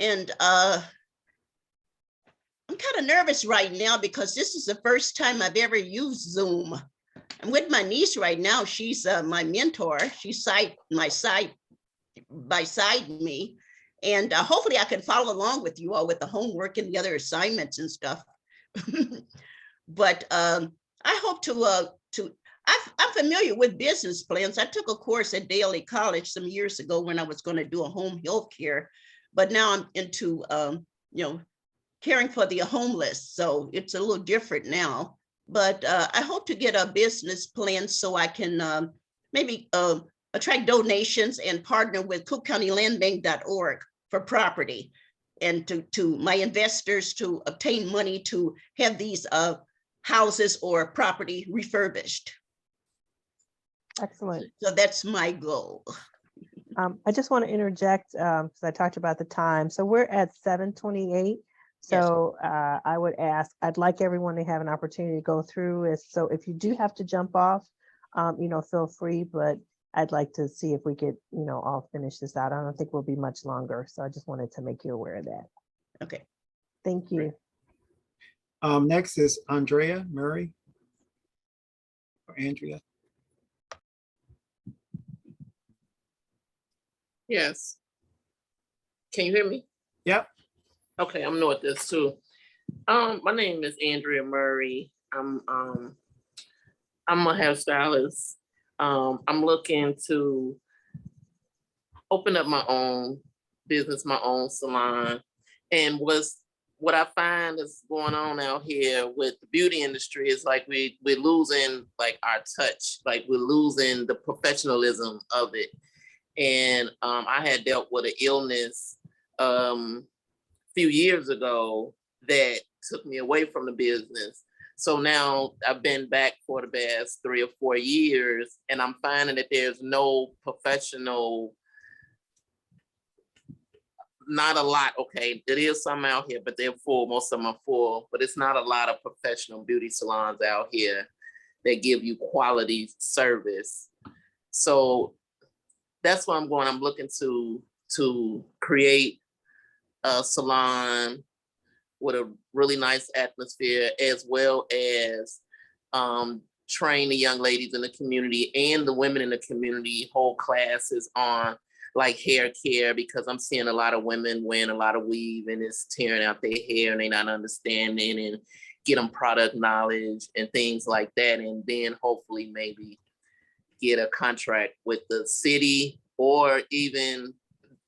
[SPEAKER 18] And I'm kind of nervous right now because this is the first time I've ever used Zoom. I'm with my niece right now. She's my mentor. She's beside me. And hopefully I can follow along with you all with the homework and the other assignments and stuff. But I hope I'm familiar with business plans. I took a course at Daly College some years ago when I was going to do a home health care, but now I'm into, caring for the homeless. So it's a little different now, but I hope to get a business plan so I can maybe attract donations and partner with cookcountylandbank.org for property and to my investors to obtain money to have these houses or property refurbished.
[SPEAKER 1] Excellent.
[SPEAKER 18] So that's my goal.
[SPEAKER 1] I just want to interject because I talked about the time. So we're at 7:28. So I would ask, I'd like everyone to have an opportunity to go through it. So if you do have to jump off, feel free, but I'd like to see if we could, all finish this out. I don't think we'll be much longer. So I just wanted to make you aware of that.
[SPEAKER 18] Okay.
[SPEAKER 1] Thank you.
[SPEAKER 2] Next is Andrea Murray. Or Andrea.
[SPEAKER 19] Yes. Can you hear me?
[SPEAKER 2] Yep.
[SPEAKER 19] Okay, I'm new at this too. My name is Andrea Murray. I'm a hairstylist. I'm looking to open up my own business, my own salon. And what I find is going on out here with the beauty industry is like we're losing like our touch, like we're losing the professionalism of it. And I had dealt with an illness few years ago that took me away from the business. So now I've been back for the past 3 or 4 years, and I'm finding that there's no professional, not a lot, okay, there is some out here, but they're full, most of them are full, but it's not a lot of professional beauty salons out here that give you quality service. So that's what I'm going, I'm looking to create a salon with a really nice atmosphere, as well as train the young ladies in the community and the women in the community, whole classes on like hair care, because I'm seeing a lot of women wearing a lot of weave and it's tearing out their hair and they're not understanding, and get them product knowledge and things like that. And then hopefully maybe get a contract with the city or even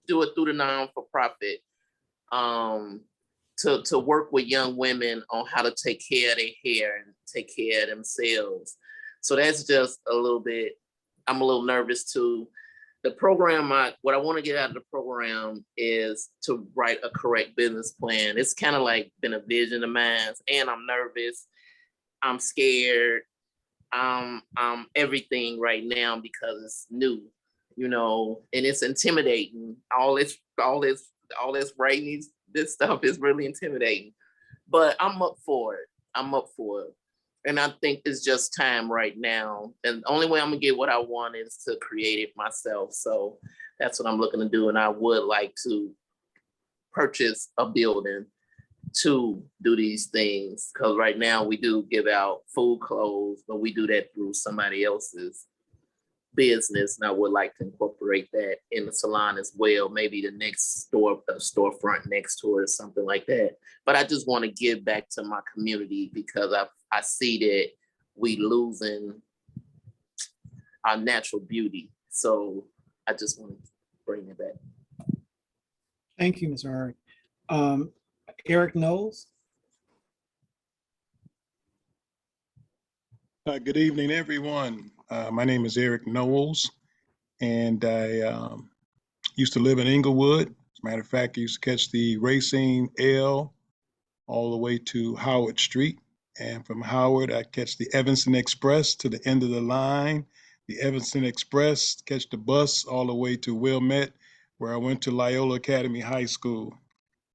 [SPEAKER 19] do it through the non-for-profit to work with young women on how to take care of their hair and take care of themselves. So that's just a little bit, I'm a little nervous too. The program, what I want to get out of the program is to write a correct business plan. It's kind of like been a vision of mine, and I'm nervous, I'm scared, I'm everything right now because it's new, and it's intimidating. All this writing, this stuff is really intimidating, but I'm up for it. And I think it's just time right now. And the only way I'm gonna get what I want is to create it myself. So that's what I'm looking to do. And I would like to purchase a building to do these things. Because right now we do give out food, clothes, but we do that through somebody else's business. And I would like to incorporate that in the salon as well. Maybe the next storefront next to it or something like that. But I just want to give back to my community because I see that we losing our natural beauty. So I just want to bring it back.
[SPEAKER 2] Thank you, Ms. Murray. Eric Knowles.
[SPEAKER 20] Good evening, everyone. My name is Eric Knowles, and I used to live in Inglewood. As a matter of fact, I used to catch the Racine L all the way to Howard Street. And from Howard, I catch the Evanston Express to the end of the line. The Evanston Express, catch the bus all the way to Wilmette, where I went to Loyola Academy High School.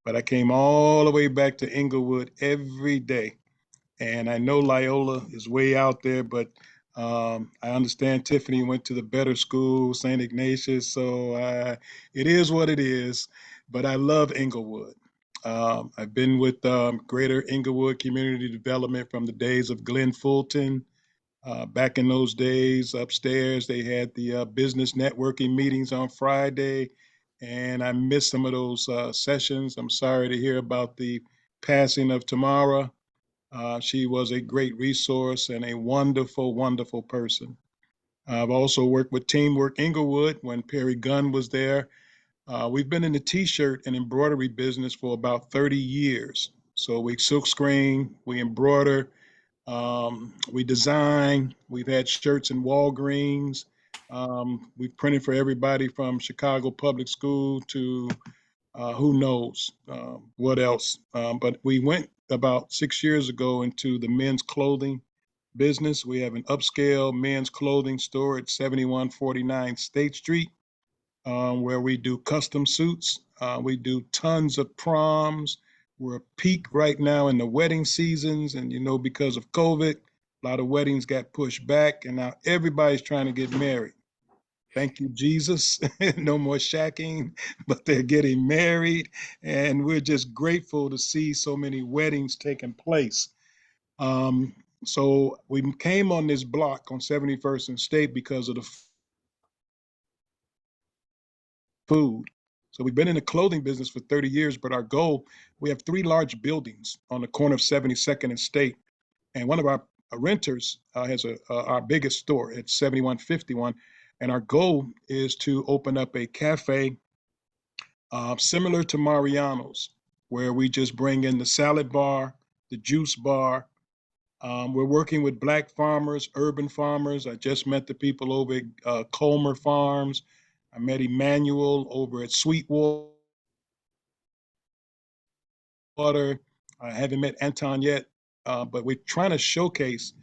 [SPEAKER 20] But I came all the way back to Inglewood every day. And I know Loyola is way out there, but I understand Tiffany went to the better school, St. Ignatius. So it is what it is. But I love Inglewood. I've been with Greater Inglewood Community Development from the days of Glenn Fulton. Back in those days, upstairs, they had the business networking meetings on Friday. And I missed some of those sessions. I'm sorry to hear about the passing of Tamara. She was a great resource and a wonderful, wonderful person. I've also worked with Teamwork Inglewood when Perry Gunn was there. We've been in the t-shirt and embroidery business for about 30 years. So we silk screen, we embroider, we design, we've had shirts in Walgreens. We've printed for everybody from Chicago Public School to who knows what else. But we went about 6 years ago into the men's clothing business. We have an upscale men's clothing store at 7149 State Street, where we do custom suits. We do tons of proms. We're peak right now in the wedding seasons. And you know, because of COVID, a lot of weddings got pushed back and now everybody's trying to get married. Thank you, Jesus. No more shacking, but they're getting married. And we're just grateful to see so many weddings taking place. So we came on this block on 71st and State because of the food. So we've been in the clothing business for 30 years, but our goal, we have 3 large buildings on the corner of 72nd and State. And one of our renters has our biggest store at 7151. And our goal is to open up a cafe similar to Mariano's, where we just bring in the salad bar, the juice bar. We're working with Black farmers, urban farmers. I just met the people over at Colmer Farms. I met Emmanuel over at Sweetwater. I haven't met Anton yet, but we're trying to showcase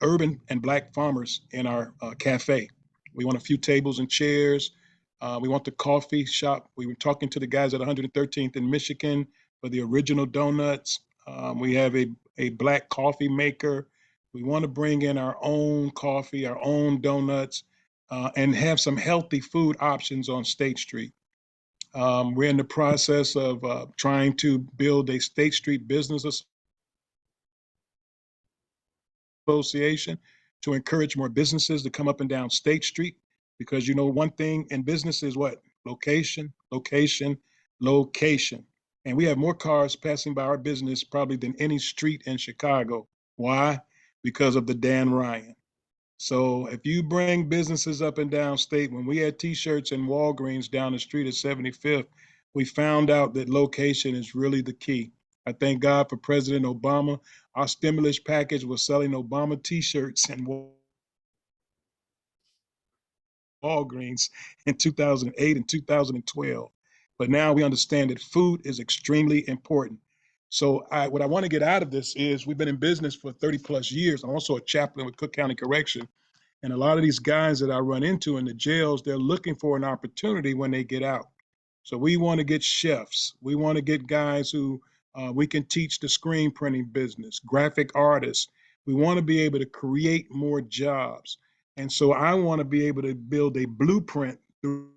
[SPEAKER 20] urban and Black farmers in our cafe. We want a few tables and chairs. We want the coffee shop. We were talking to the guys at 113th in Michigan for the original donuts. We have a Black coffee maker. We want to bring in our own coffee, our own donuts, and have some healthy food options on State Street. We're in the process of trying to build a State Street Business Association to encourage more businesses to come up and down State Street. Because you know, one thing in business is what? Location, location, location. And we have more cars passing by our business probably than any street in Chicago. Why? Because of the Dan Ryan. So if you bring businesses up and down State, when we had t-shirts in Walgreens down the street at 75th, we found out that location is really the key. I thank God for President Obama. Our stimulus package was selling Obama t-shirts and Walgreens in 2008 and 2012. But now we understand that food is extremely important. So what I want to get out of this is we've been in business for 30 plus years. I'm also a chaplain with Cook County Correction. And a lot of these guys that I run into in the jails, they're looking for an opportunity when they get out. So we want to get chefs. We want to get guys who we can teach the screen printing business, graphic artists. We want to be able to create more jobs. And so I want to be able to build a blueprint through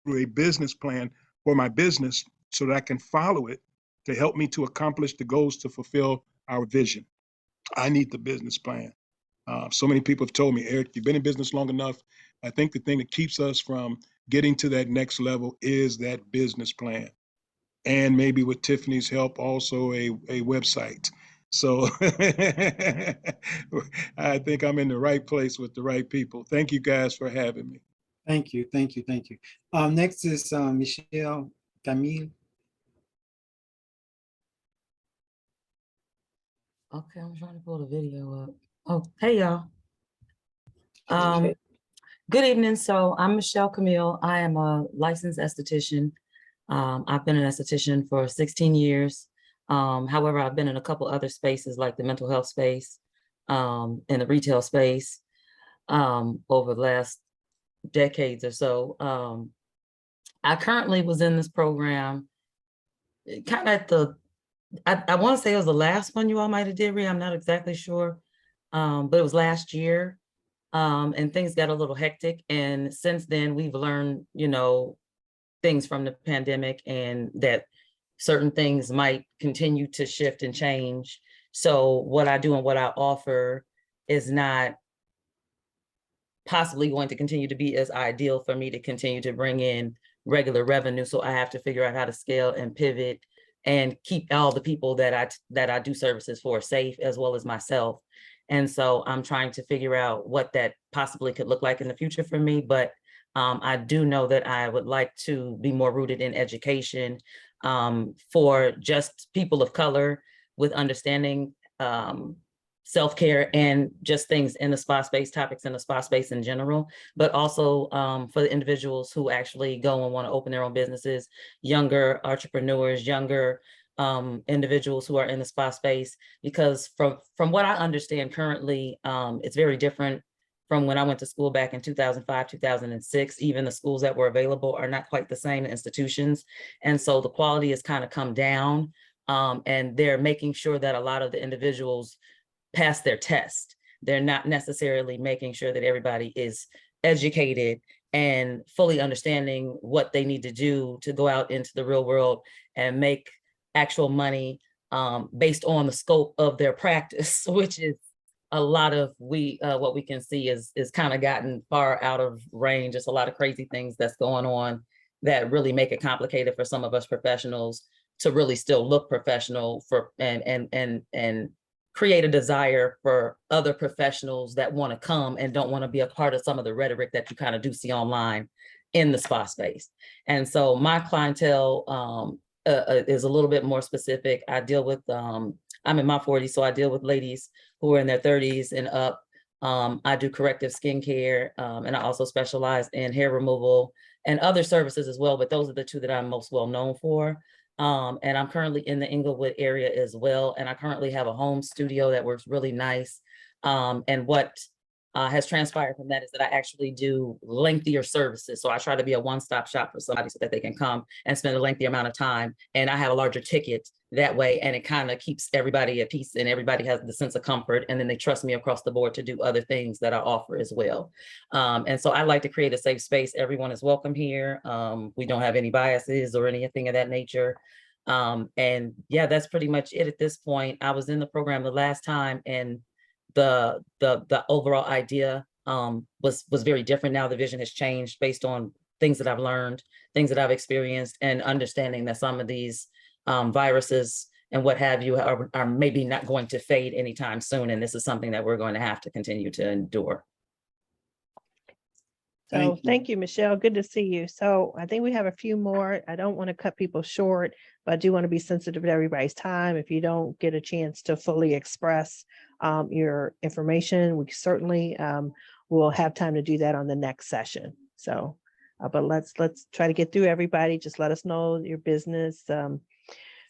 [SPEAKER 20] a business plan for my business so that I can follow it to help me to accomplish the goals to fulfill our vision. I need the business plan. So many people have told me, Eric, you've been in business long enough. I think the thing that keeps us from getting to that next level is that business plan. And maybe with Tiffany's help, also a website. So I think I'm in the right place with the right people. Thank you guys for having me.
[SPEAKER 2] Thank you, thank you, thank you. Next is Michelle, Camille.
[SPEAKER 21] Okay, I'm trying to pull the video up. Oh, hey y'all. Good evening. So I'm Michelle Camille. I am a licensed esthetician. I've been an esthetician for 16 years. However, I've been in a couple other spaces like the mental health space, and the retail space, over the last decades or so. I currently was in this program kind of at the, I want to say it was the last one you all might have did, Rhea. I'm not exactly sure. But it was last year. And things got a little hectic. And since then we've learned, things from the pandemic and that certain things might continue to shift and change. So what I do and what I offer is not possibly going to continue to be as ideal for me to continue to bring in regular revenue. So I have to figure out how to scale and pivot and keep all the people that I do services for safe, as well as myself. And so I'm trying to figure out what that possibly could look like in the future for me. But I do know that I would like to be more rooted in education for just people of color with understanding self-care and just things in the spa space, topics in the spa space in general, but also for the individuals who actually go and want to open their own businesses, younger entrepreneurs, younger individuals who are in the spa space, because from what I understand currently, it's very different from when I went to school back in 2005, 2006. Even the schools that were available are not quite the same institutions. And so the quality has kind of come down, and they're making sure that a lot of the individuals pass their test. They're not necessarily making sure that everybody is educated and fully understanding what they need to do to go out into the real world and make actual money based on the scope of their practice, which is a lot of what we can see is kind of gotten far out of range. There's a lot of crazy things that's going on that really make it complicated for some of us professionals to really still look professional for and create a desire for other professionals that want to come and don't want to be a part of some of the rhetoric that you kind of do see online in the spa space. And so my clientele is a little bit more specific. I deal with, I'm in my 40s, so I deal with ladies who are in their 30s and up. I do corrective skincare, and I also specialize in hair removal and other services as well, but those are the two that I'm most well known for. And I'm currently in the Inglewood area as well. And I currently have a home studio that works really nice. And what has transpired from that is that I actually do lengthier services. So I try to be a one-stop shop for somebody so that they can come and spend a lengthy amount of time. And I have a larger ticket that way. And it kind of keeps everybody at peace and everybody has the sense of comfort. And then they trust me across the board to do other things that I offer as well. And so I like to create a safe space. Everyone is welcome here. We don't have any biases or anything of that nature. And yeah, that's pretty much it at this point. I was in the program the last time and the overall idea was very different. Now the vision has changed based on things that I've learned, things that I've experienced, and understanding that some of these viruses and what have you are maybe not going to fade anytime soon. And this is something that we're going to have to continue to endure.
[SPEAKER 1] So thank you, Michelle. Good to see you. So I think we have a few more. I don't want to cut people short, but I do want to be sensitive to everybody's time. If you don't get a chance to fully express your information, we certainly will have time to do that on the next session. So, but let's try to get through everybody. Just let us know your business,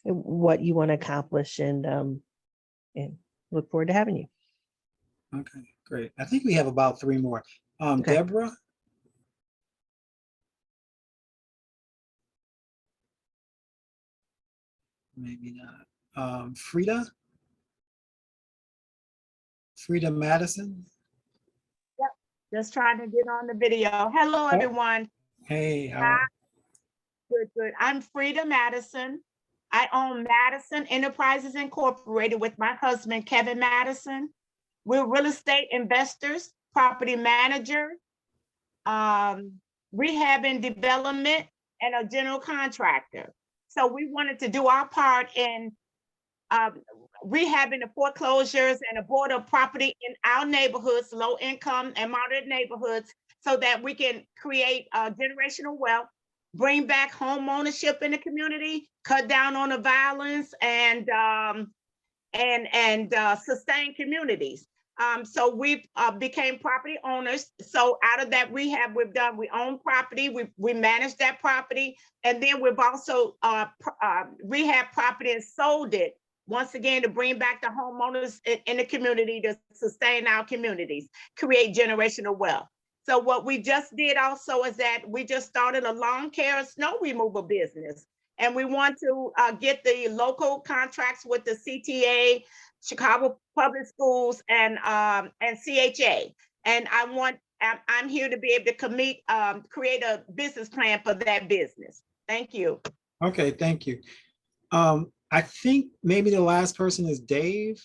[SPEAKER 1] what you want to accomplish, and look forward to having you.
[SPEAKER 2] Okay, great. I think we have about 3 more.
[SPEAKER 1] Okay.
[SPEAKER 2] Deborah? Maybe not. Frida Madison?
[SPEAKER 22] Yep, just trying to get on the video. Hello, everyone.
[SPEAKER 2] Hey, how are
[SPEAKER 22] you? Good. I'm Frida Madison. I own Madison Enterprises Incorporated with my husband, Kevin Madison. We're real estate investors, property manager, rehab and development, and a general contractor. So we wanted to do our part in rehabbing the foreclosures and abortive property in our neighborhoods, low income and moderate neighborhoods, so that we can create generational wealth, bring back home ownership in the community, cut down on the violence, and and sustain communities. So we became property owners. So out of that rehab we've done, we own property, we manage that property, and then we've also rehab property and sold it once again to bring back the homeowners in the community to sustain our communities, create generational wealth. So what we just did also is that we just started a lawn care and snow removal business. And we want to get the local contracts with the CTA, Chicago Public Schools, and CHA. And I'm here to be able to create a business plan for that business. Thank you.
[SPEAKER 2] Okay, thank you. I think maybe the last person is Dave.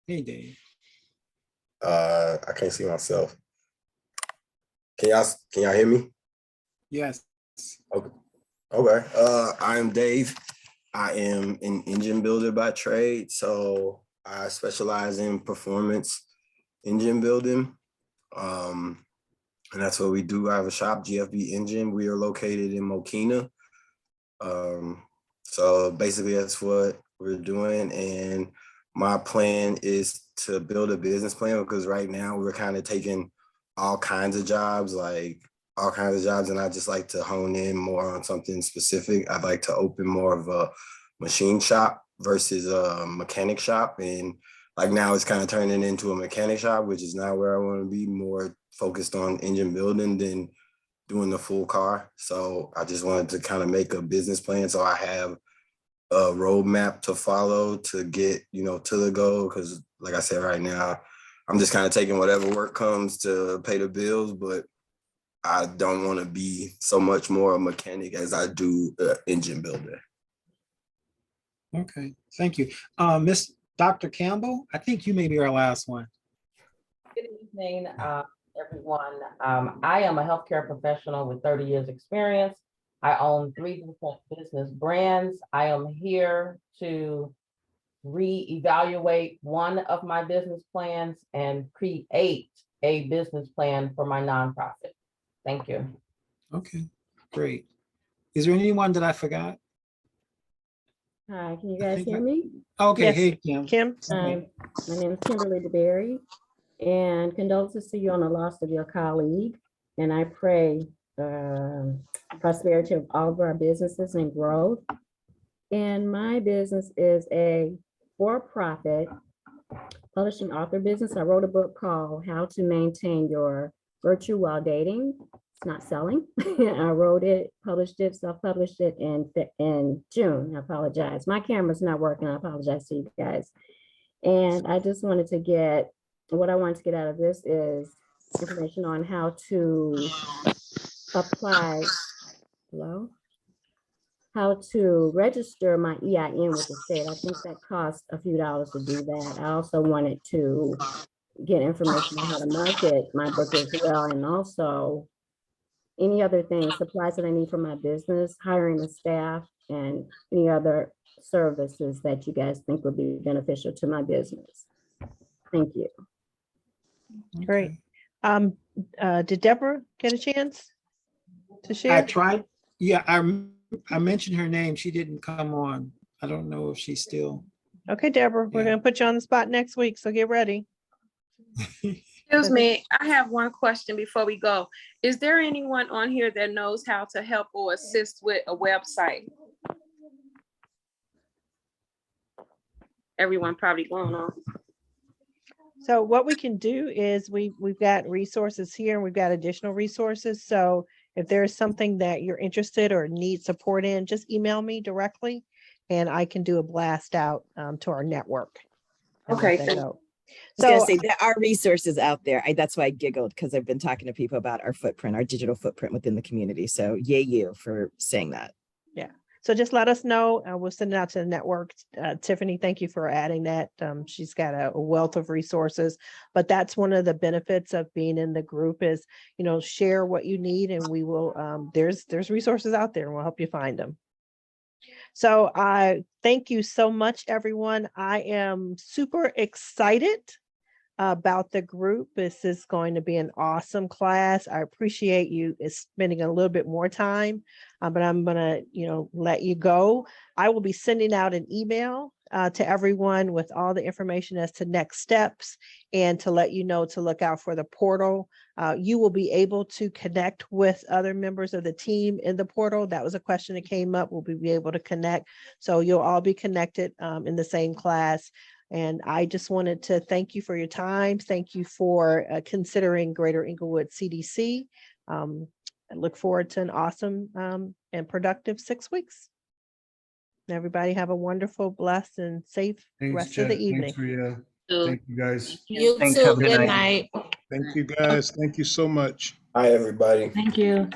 [SPEAKER 2] Hey, Dave.
[SPEAKER 4] I can't see myself. Can y'all hear me?
[SPEAKER 2] Yes.
[SPEAKER 4] Okay. Okay. I'm Dave. I am an engine builder by trade. So I specialize in performance engine building. And that's what we do. I have a shop, GFB Engine. We are located in Mokina. So basically that's what we're doing. And my plan is to build a business plan, because right now we're kind of taking all kinds of jobs, and I just like to hone in more on something specific. I'd like to open more of a machine shop versus a mechanic shop. And like now it's kind of turning into a mechanic shop, which is not where I want to be, more focused on engine building than doing the full car. So I just wanted to kind of make a business plan so I have a roadmap to follow to get, to the goal. Because like I said, right now, I'm just kind of taking whatever work comes to pay the bills, but I don't want to be so much more a mechanic as I do engine builder.
[SPEAKER 2] Okay, thank you. Miss Dr. Campbell, I think you may be our last one.
[SPEAKER 11] Good evening, everyone. I am a healthcare professional with 30 years experience. I own 3 different business brands. I am here to reevaluate one of my business plans and create a business plan for my nonprofit. Thank you.
[SPEAKER 2] Okay, great. Is there anyone that I forgot?
[SPEAKER 23] Hi, can you guys hear me?
[SPEAKER 2] Okay,
[SPEAKER 1] Yes.
[SPEAKER 2] hey, Kim.
[SPEAKER 1] Kim?
[SPEAKER 23] Hi, my name is Kimberly DeBerry, and condolences to you on the loss of your colleague. And I pray prosperity of all of our businesses and growth. And my business is a for-profit publishing author business. I wrote a book called How to Maintain Your Virtue While Dating. It's not selling. I wrote it, published it, self-published it in June. I apologize. My camera's not working. I apologize to you guys. And I just wanted to get, what I wanted to get out of this is information on how to apply, how to register my EIN with the state. I think that costs a few dollars to do that. I also wanted to get information on how to market my book as well, and also any other things, supplies that I need for my business, hiring the staff, and any other services that you guys think would be beneficial to my business. Thank you.
[SPEAKER 1] Great. Did Deborah get a chance to share?
[SPEAKER 2] I tried. Yeah, I mentioned her name. She didn't come on. I don't know if she's still.
[SPEAKER 1] Okay, Deborah, we're going to put you on the spot next week, so get ready.
[SPEAKER 24] Excuse me, I have one question before we go. Is there anyone on here that knows how to help or assist with a website? Everyone probably going on.
[SPEAKER 1] So what we can do is we've got resources here and we've got additional resources. So if there's something that you're interested or need support in, just email me directly and I can do a blast out to our network.
[SPEAKER 5] Okay.
[SPEAKER 1] So
[SPEAKER 5] I was gonna say there are resources out there. That's why I giggled, because I've been talking to people about our footprint, our digital footprint within the community. So yay you for saying that.
[SPEAKER 1] yeah. So just let us know. We'll send it out to the network. Tiffany, thank you for adding that. She's got a wealth of resources, but that's one of the benefits of being in the group is, share what you need and we will, there's resources out there and we'll help you find them. So I thank you so much, everyone. I am super excited about the group. This is going to be an awesome class. I appreciate you spending a little bit more time, but I'm gonna, let you go. I will be sending out an email to everyone with all the information as to next steps and to let you know to look out for the portal. You will be able to connect with other members of the team in the portal. That was a question that came up. Will we be able to connect? So you'll all be connected in the same class. And I just wanted to thank you for your time. Thank you for considering Greater Inglewood CDC. I look forward to an awesome and productive 6 weeks. Everybody have a wonderful, blessed, and safe rest of the evening.
[SPEAKER 20] Thanks, Rhea. Thank you, guys.
[SPEAKER 18] You
[SPEAKER 17] Thanks,
[SPEAKER 18] too.
[SPEAKER 17] have a good
[SPEAKER 18] Good
[SPEAKER 17] night.
[SPEAKER 18] night.
[SPEAKER 20] Thank you, guys. Thank you so much.
[SPEAKER 4] Hi, everybody.
[SPEAKER 23] Thank you.